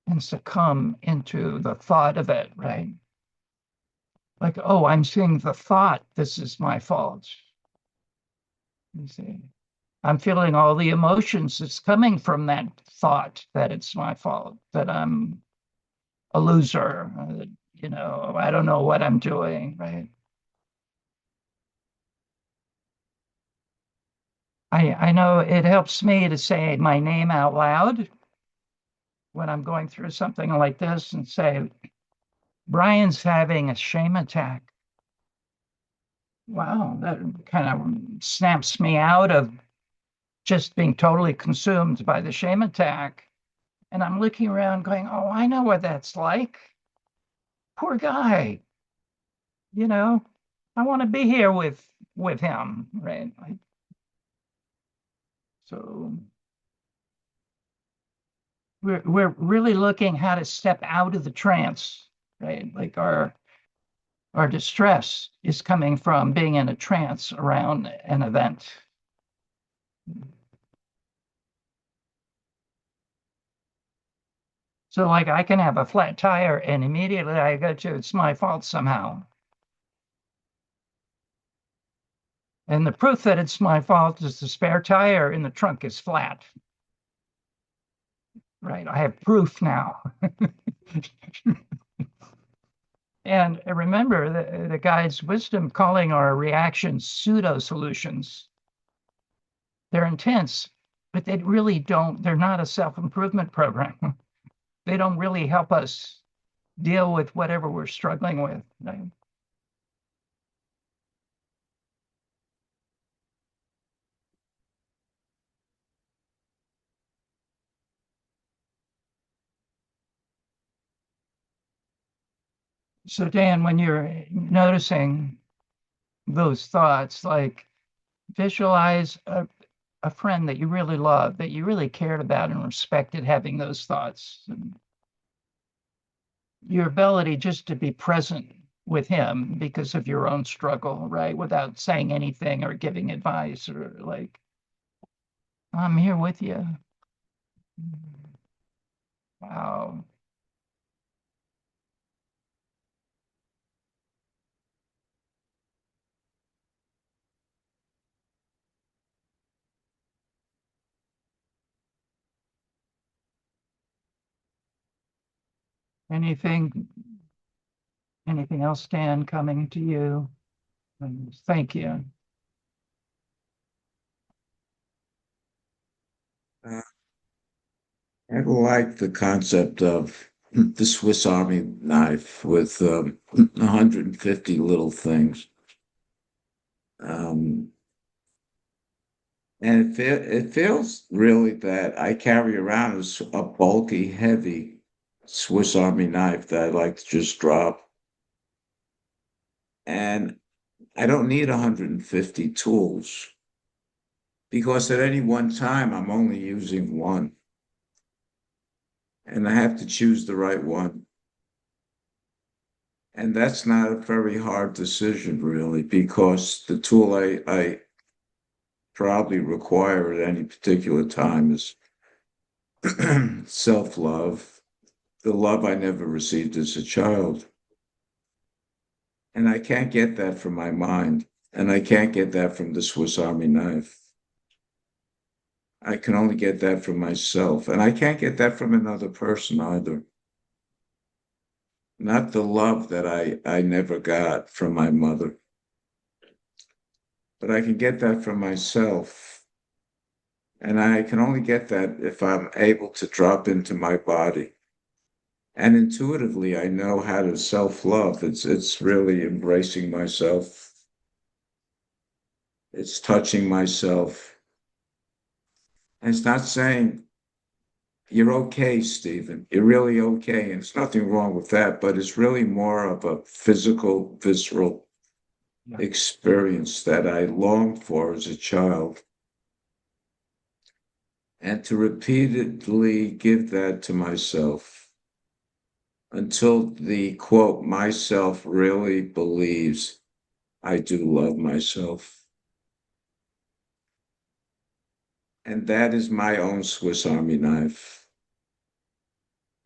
and succumb into the thought of it, right? Like, oh, I'm seeing the thought, this is my fault. You see, I'm feeling all the emotions that's coming from that thought that it's my fault, that I'm a loser, I don't know what I'm doing, right? I know it helps me to say my name out loud when I'm going through something like this and say, Brian's having a shame attack. Wow, that kind of snaps me out of just being totally consumed by the shame attack. And I'm looking around going, oh, I know what that's like. Poor guy. I want to be here with him, right? So we're really looking how to step out of the trance, right? Like our distress is coming from being in a trance around an event. So like I can have a flat tire and immediately I go to, it's my fault somehow. And the proof that it's my fault is the spare tire in the trunk is flat. Right, I have proof now. And remember the guide's wisdom calling our reactions pseudo-solutions. They're intense, but they really don't, they're not a self-improvement program. They don't really help us deal with whatever we're struggling with. Right? So Dan, when you're noticing those thoughts, like visualize a friend that you really love, that you really cared about and respected having those thoughts. And your ability just to be present with him because of your own struggle, right? Without saying anything or giving advice or like, I'm here with you. Wow. Anything, anything else, Dan, coming to you? And thank you.
Uh, I like the concept of the Swiss Army knife with 150 little things. And it feels really that I carry around a bulky, heavy Swiss Army knife that I like to just drop. And I don't need 150 tools because at any one time I'm only using one. And I have to choose the right one. And that's not a very hard decision, really, because the tool I probably require at any particular time is self-love, the love I never received as a child. And I can't get that from my mind. And I can't get that from the Swiss Army knife. I can only get that from myself. And I can't get that from another person either. Not the love that I never got from my mother. But I can get that from myself. And I can only get that if I'm able to drop into my body. And intuitively, I know how to self-love. It's really embracing myself. It's touching myself. And it's not saying, you're okay, Stephen. You're really okay. And there's nothing wrong with that, but it's really more of a physical, visceral experience that I longed for as a child. And to repeatedly give that to myself until the quote, myself really believes I do love myself. And that is my own Swiss Army knife.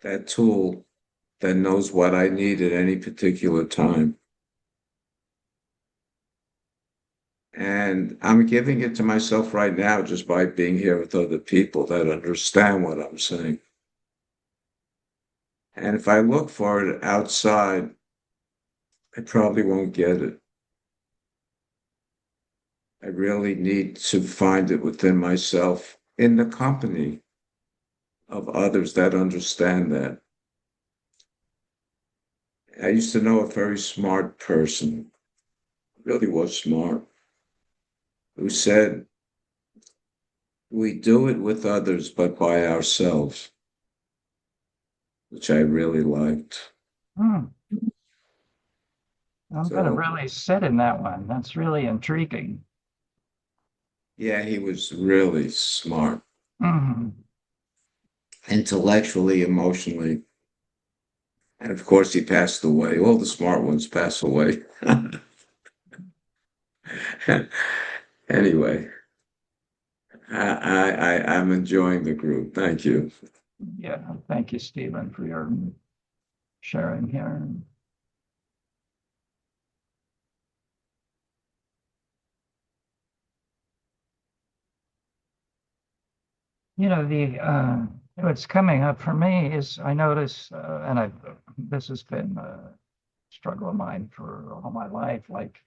That tool that knows what I need at any particular time. And And I'm giving it to myself right now just by being here with other people that understand what I'm saying. And if I look for it outside, I probably won't get it. I really need to find it within myself in the company of others that understand that. I used to know a very smart person, really was smart, who said, we do it with others, but by ourselves, which I really liked.
Hmm. I'm going to
So,
really sit in that one. That's really intriguing.
yeah, he was really smart,
Mhm.
intellectually, emotionally. And of course, he passed away. All the smart ones pass away. Anyway, I'm enjoying the group. Thank you.
Yeah, thank you, Stephen, for your sharing here. You know, what's coming up for me is I notice, and this has been a struggle of mine for all my life. Like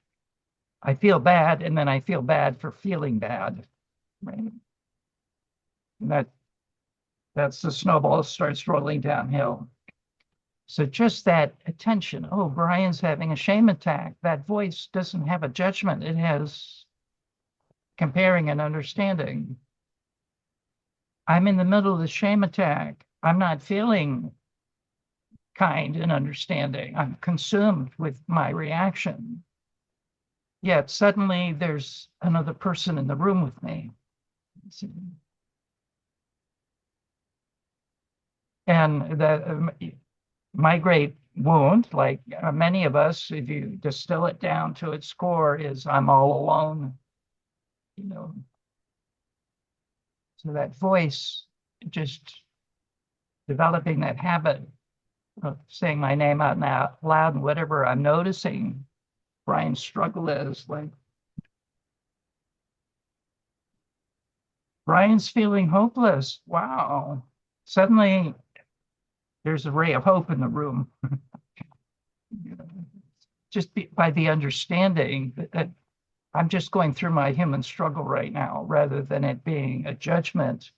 I feel bad, and then I feel bad for feeling bad, right? And that's the snowball starts rolling downhill. So just that attention. Oh, Brian's having a shame attack. That voice doesn't have a judgment. It has comparing and understanding. I'm in the middle of the shame attack. I'm not feeling kind and understanding. I'm consumed with my reaction. Yet suddenly there's another person in the room with me. And my great wound, like many of us, if you distill it down to its core, is I'm all alone. You know, so that voice, just developing that habit of saying my name out loud and whatever I'm noticing Brian's struggle is, like Brian's feeling hopeless. Wow. Suddenly there's a ray of hope in the room. Just by the understanding that I'm just going through my human struggle right now, rather than it being a judgment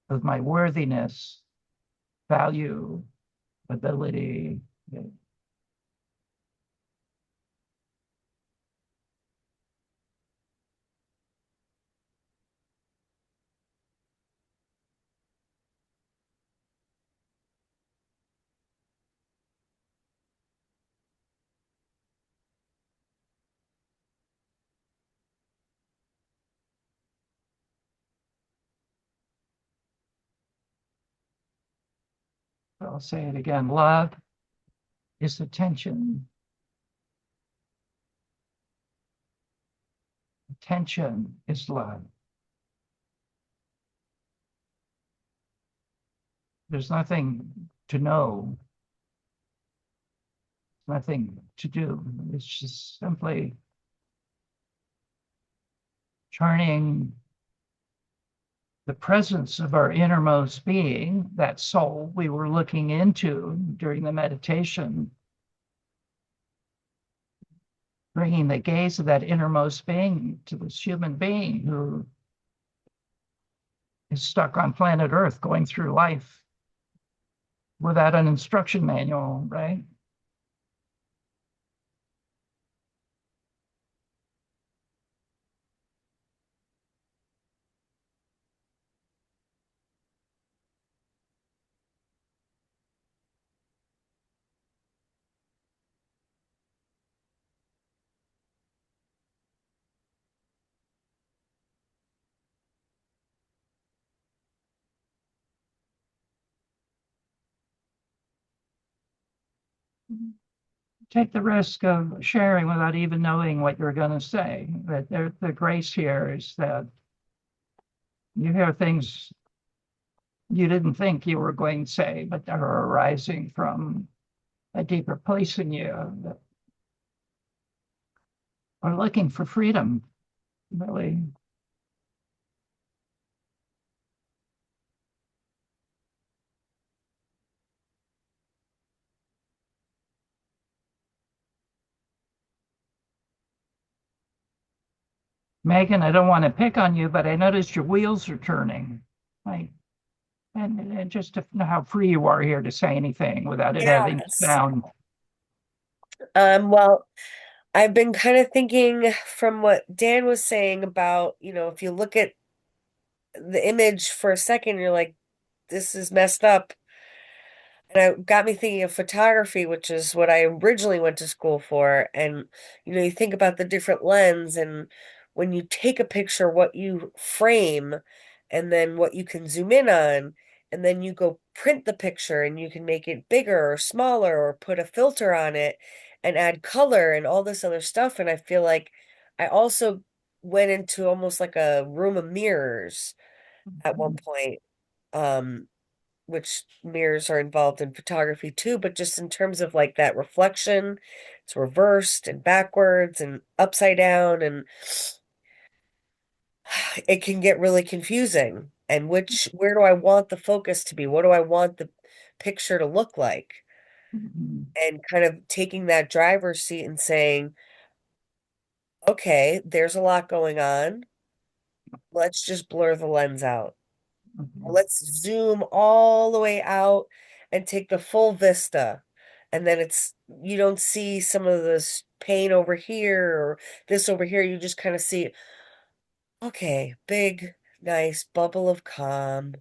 of my worthiness, value, ability. I'll say it again. Love is attention. Attention is love. There's nothing to know, nothing to do. It's just simply turning the presence of our innermost being, that soul we were looking into during the meditation, bringing the gaze of that innermost being to this human being who is stuck on planet Earth going through life without an instruction manual, right? Take the risk of sharing without even knowing what you're going to say. But the grace here is that you hear things you didn't think you were going to say, but they're arising from a deeper place in you that are looking for freedom. really. Megan, I don't want to pick on you, but I noticed your wheels are turning. Like, and just to know how free you are here to say anything without it having to
Yes.
sound.
Well, I've been kind of thinking from what Dan was saying about, if you look at the image for a second, you're like, this is messed up. And it got me thinking of photography, which is what I originally went to school for. And, you think about the different lens and when you take a picture, what you frame and then what you can zoom in on, and then you go print the picture and you can make it bigger or smaller or put a filter on it and add color and all this other stuff. And I feel like I also went into almost like a room of mirrors at one point. Um, which mirrors are involved in photography too, but just in terms of like that reflection, it's reversed and backwards and upside down, and it can get really confusing. And where do I want the focus to be? What do I want the picture to look like? And kind of taking that driver's seat and saying, okay, there's a lot going on. Let's just blur the lens out. Let's zoom all the way out and take the full vista. And then you don't see some of this pain over here or this over here. You just kind of see, okay, big, nice bubble of calm.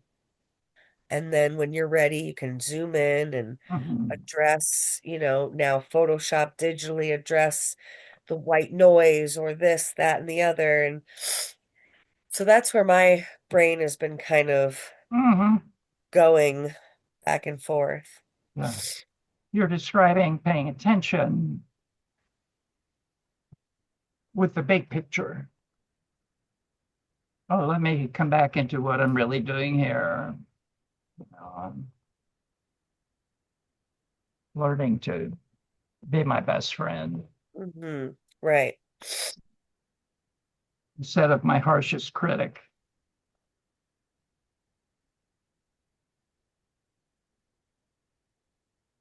And then when you're ready, you can zoom in and address, now Photoshop digitally address the white noise or this, that, and the other. And so that's where my brain has been kind of
Mm-hmm.
going back and forth.
Yeah. You're describing paying attention with the big picture. Oh, let me come back into what I'm really doing here. I'm learning to be my best friend
Right.
instead of my harshest critic.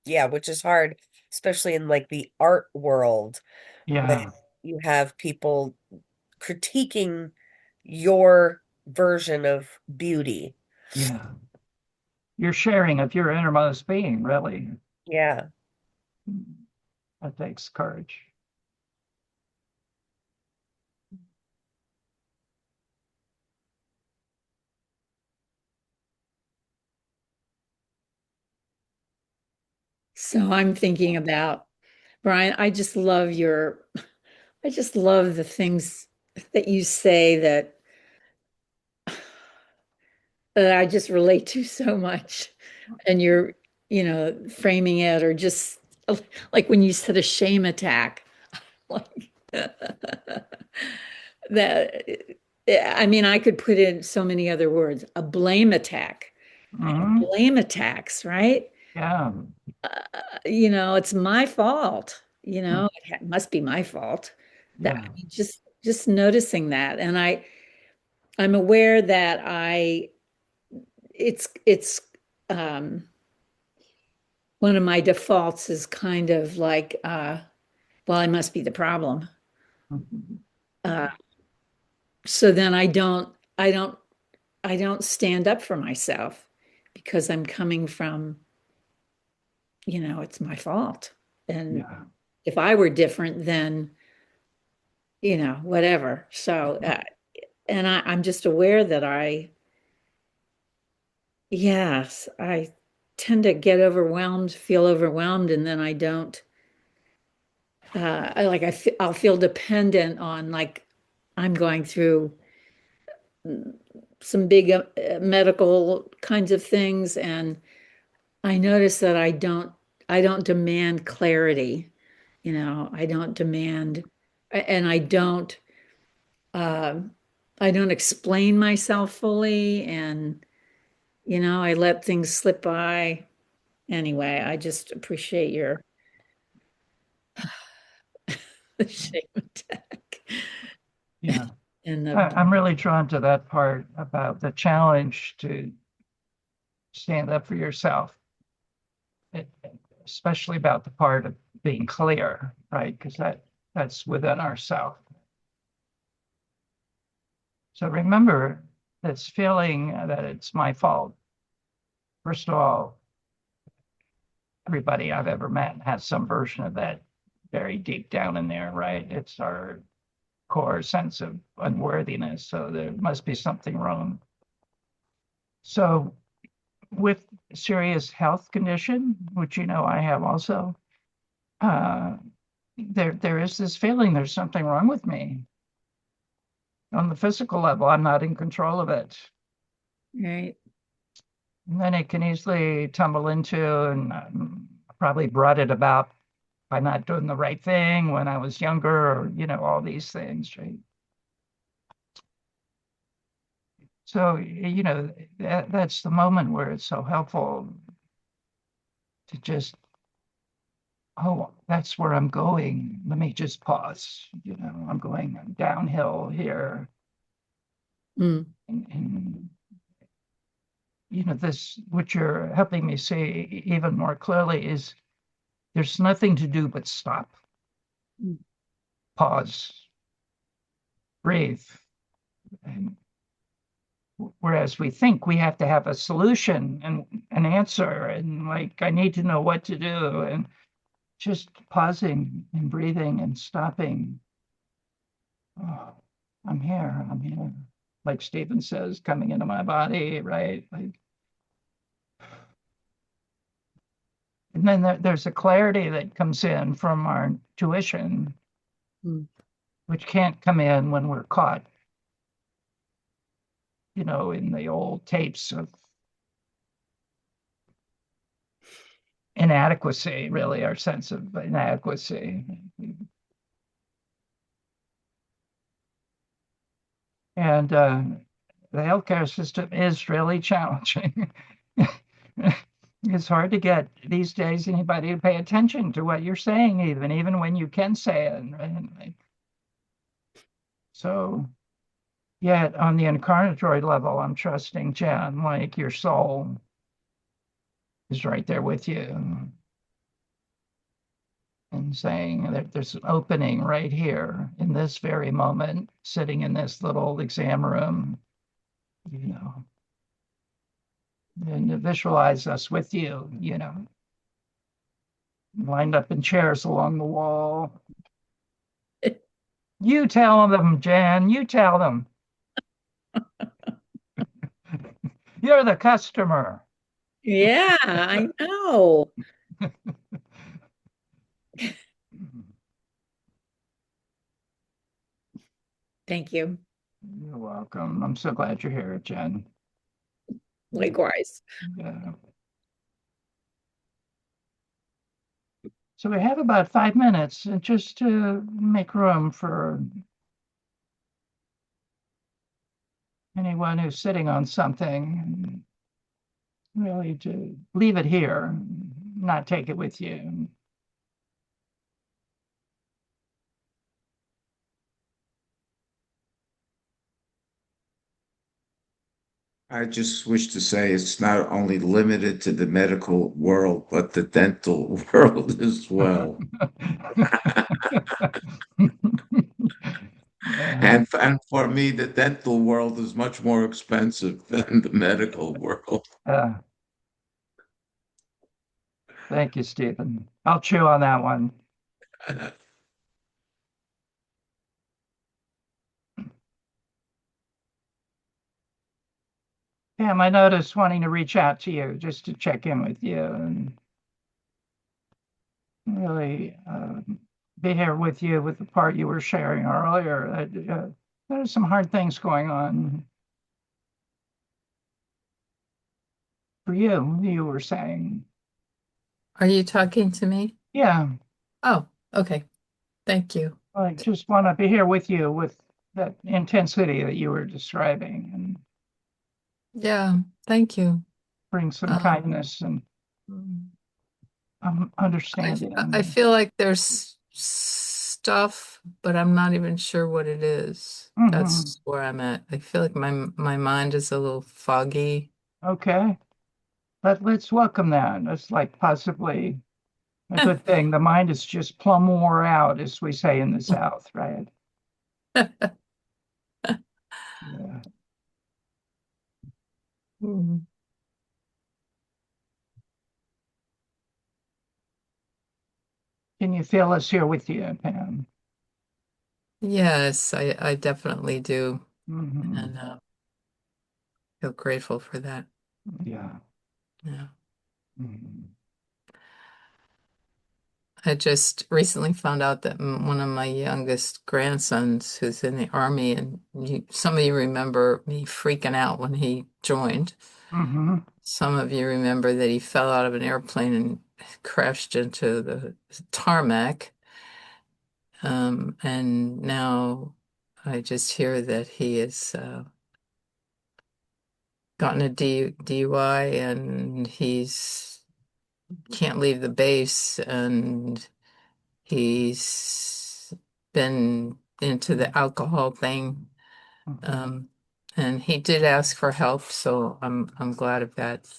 Yeah, which is hard, especially in like the art world when
Yeah,
you have people critiquing your version of beauty.
yeah. You're sharing of your innermost being, really.
Yeah.
That takes courage.
So I'm thinking about, Brian, I just love the things that you say that I just relate to so much. And you're, framing it or just like when you said a shame attack, like that. I mean, I could put in so many other words, a blame attack. I have
Hmm.
blame attacks, right?
Yeah,
It's my fault. It must be my fault. That
yeah,
I mean, just noticing that, and I'm aware that it's um, one of my defaults is kind of like, well, I must be the problem. Uh, so then I don't stand up for myself because I'm coming from, it's my fault. And
yeah,
if I were different, then, whatever. So, and I'm just aware that yes, I tend to get overwhelmed, feel overwhelmed, and then I don't, I'll feel dependent on like I'm going through some big medical kinds of things, and I notice that I don't demand clarity. I don't demand, and um, I don't explain myself fully, and I let things slip by. Anyway, I just appreciate your shame attack.
yeah.
And
I'm really drawn to that part about the challenge to stand up for yourself, it- especially about the part of being clear, right? Because that's within ourself. So remember this feeling that it's my fault. First of all, everybody I've ever met has some version of that very deep down in there, right? It's our core sense of unworthiness. So there must be something wrong. So with serious health condition, which you know I have also, there is this feeling there's something wrong with me. On the physical level, I'm not in control of it.
right.
And then it can easily tumble into, and probably brought it about by not doing the right thing when I was younger, or, all these things, right? So, that's the moment where it's so helpful to just, oh, that's where I'm going. Let me just pause. I'm going downhill here.
Mm.
And this, what you're helping me see even more clearly is there's nothing to do but stop,
Mm.
pause, breathe. And whereas we think we have to have a solution and an answer, and like, I need to know what to do, and just pausing and breathing and stopping. Oh, I'm here. I'm here. Like Stephen says, coming into my body, right? Like, and then there's a clarity that comes in from our intuition,
Mm.
which can't come in when we're caught, in the old tapes of inadequacy, really, our sense of inadequacy. And the healthcare system is really challenging. It's hard to get these days anybody to pay attention to what you're saying, even when you can say it. Right? So, yet on the incarnatory level, I'm trusting Jen, like your soul is right there with you and saying that there's an opening right here in this very moment, sitting in this little exam room, you know, and to visualize us with you, lined up in chairs along the wall. You tell them, Jan, you tell them. You're the customer.
Yeah, I know. Thank you.
You're welcome. I'm so glad you're here, Jen.
Likewise.
Yeah. So we have about 5 minutes just to make room for anyone who's sitting on something, really to leave it here, not take it with you.
I just wish to say it's not only limited to the medical world, but the dental world as well. And for me, the dental world is much more expensive than the medical world.
Thank you, Stephen. I'll chew on that one. Pam, I noticed wanting to reach out to you just to check in with you and really be here with you with the part you were sharing earlier. There's some hard things going on for you were saying.
Are you talking to me?
Yeah,
Oh, okay. Thank you.
I just want to be here with you with that intensity that you were describing and
Yeah, thank you.
bring some
Um,
kindness and
I
understanding.
feel like there's stuff, but I'm not even sure what it is.
Mhm.
That's where I'm at. I feel like my mind is a little foggy.
Okay. Let's welcome that. That's like possibly a good thing. The mind is just plumb wore out, as we say in the South, right? Yeah.
Mhm.
Can you feel us here with you, Pam?
Yes, I definitely do.
Hmm.
And feel grateful for that.
Yeah.
Yeah.
Mhm.
I just recently found out that one of my youngest grandsons, who's in the army, and some of you remember me freaking out when he joined.
Mhm.
Some of you remember that he fell out of an airplane and crashed into the tarmac. And now I just hear that he has gotten a DUI and he's can't leave the base, and he's been into the alcohol thing. Um, and he did ask for help, so I'm glad of that.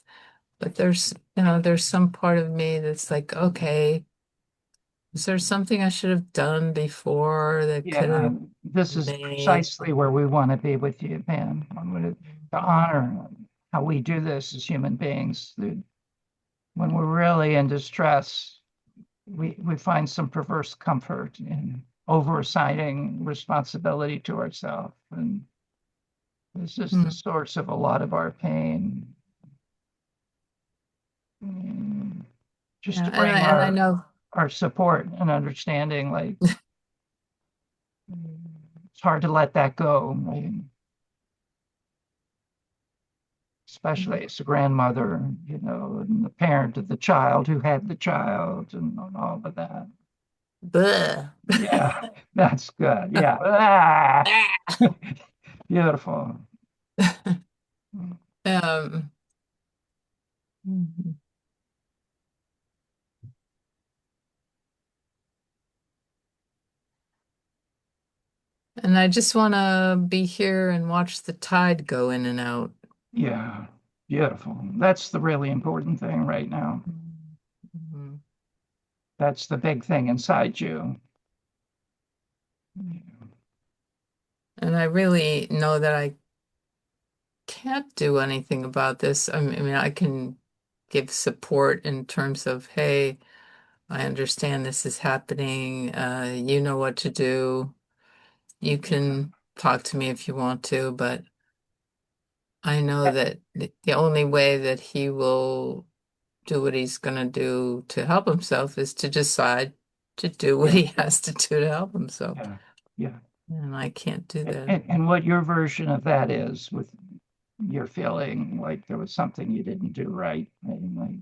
But there's some part of me that's like, okay, is there something I should have done before that could
Yeah,
have
this is
made?
precisely where we want to be with you, Pam. I want to honor how we do this as human beings. When we're really in distress, we find some perverse comfort in overassigning responsibility to ourselves. And this is the
Mm.
source of a lot of our pain. Mm, Just
Yeah,
to bring
and I know.
our support and understanding, like it's hard to let that go, right? Especially as a grandmother, and the parent of the child who had the child and all of that.
Bleh.
Yeah, that's good. Yeah. Ah,
Ah.
beautiful.
Um, mhm. And I just want to be here and watch the tide go in and out.
Yeah, beautiful. That's the really important thing right now.
Mhm.
That's the big thing inside you.
And I really know that I can't do anything about this. I mean, I can give support in terms of, hey, I understand this is happening. You know what to do. You can talk to me if you want to, but I know that the only way that he will do what he's going to do to help himself is to decide to do what
Yeah,
he has to do to help himself.
yeah, yeah.
And I can't do that.
And what your version of that is with your feeling like there was something you didn't do right. And like,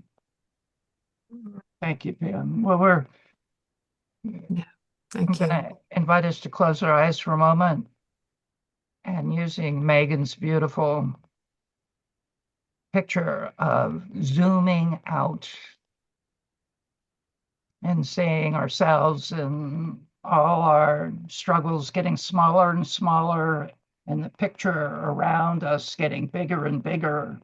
thank you, Pam. Well,
Yeah,
I'm
thank
going
you.
to invite us to close our eyes for a moment and using Megan's beautiful picture of zooming out and seeing ourselves and all our struggles getting smaller and smaller, and the picture around us getting bigger and bigger,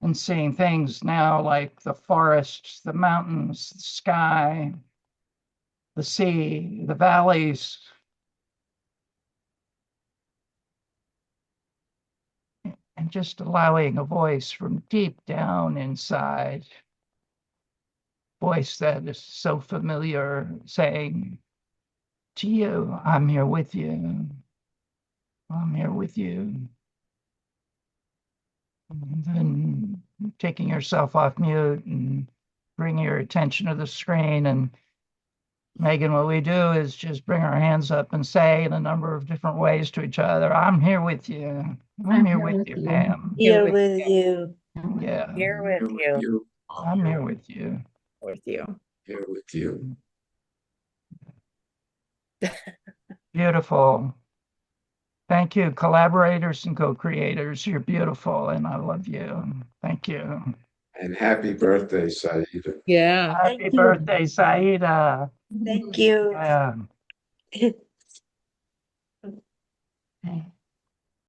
and seeing things now like the forests, the mountains, the sky, the sea, the valleys, and just allowing a voice from deep down inside, voice that is so familiar, saying to you, I'm here with you. I'm here with you. And then taking yourself off mute and bringing your attention to the screen. And Megan, what we do is just bring our hands up and say in a number of different ways to each other, I'm here with you. I'm here with you, Pam.
Here with you.
Yeah,
Here with you.
I'm here with you.
With you.
Here with you.
Beautiful. Thank you, collaborators and co-creators. You're beautiful, and I love you. Thank you.
And happy birthday, Saida.
Yeah.
Happy birthday, Saida.
Thank you.
Yeah.
Okay.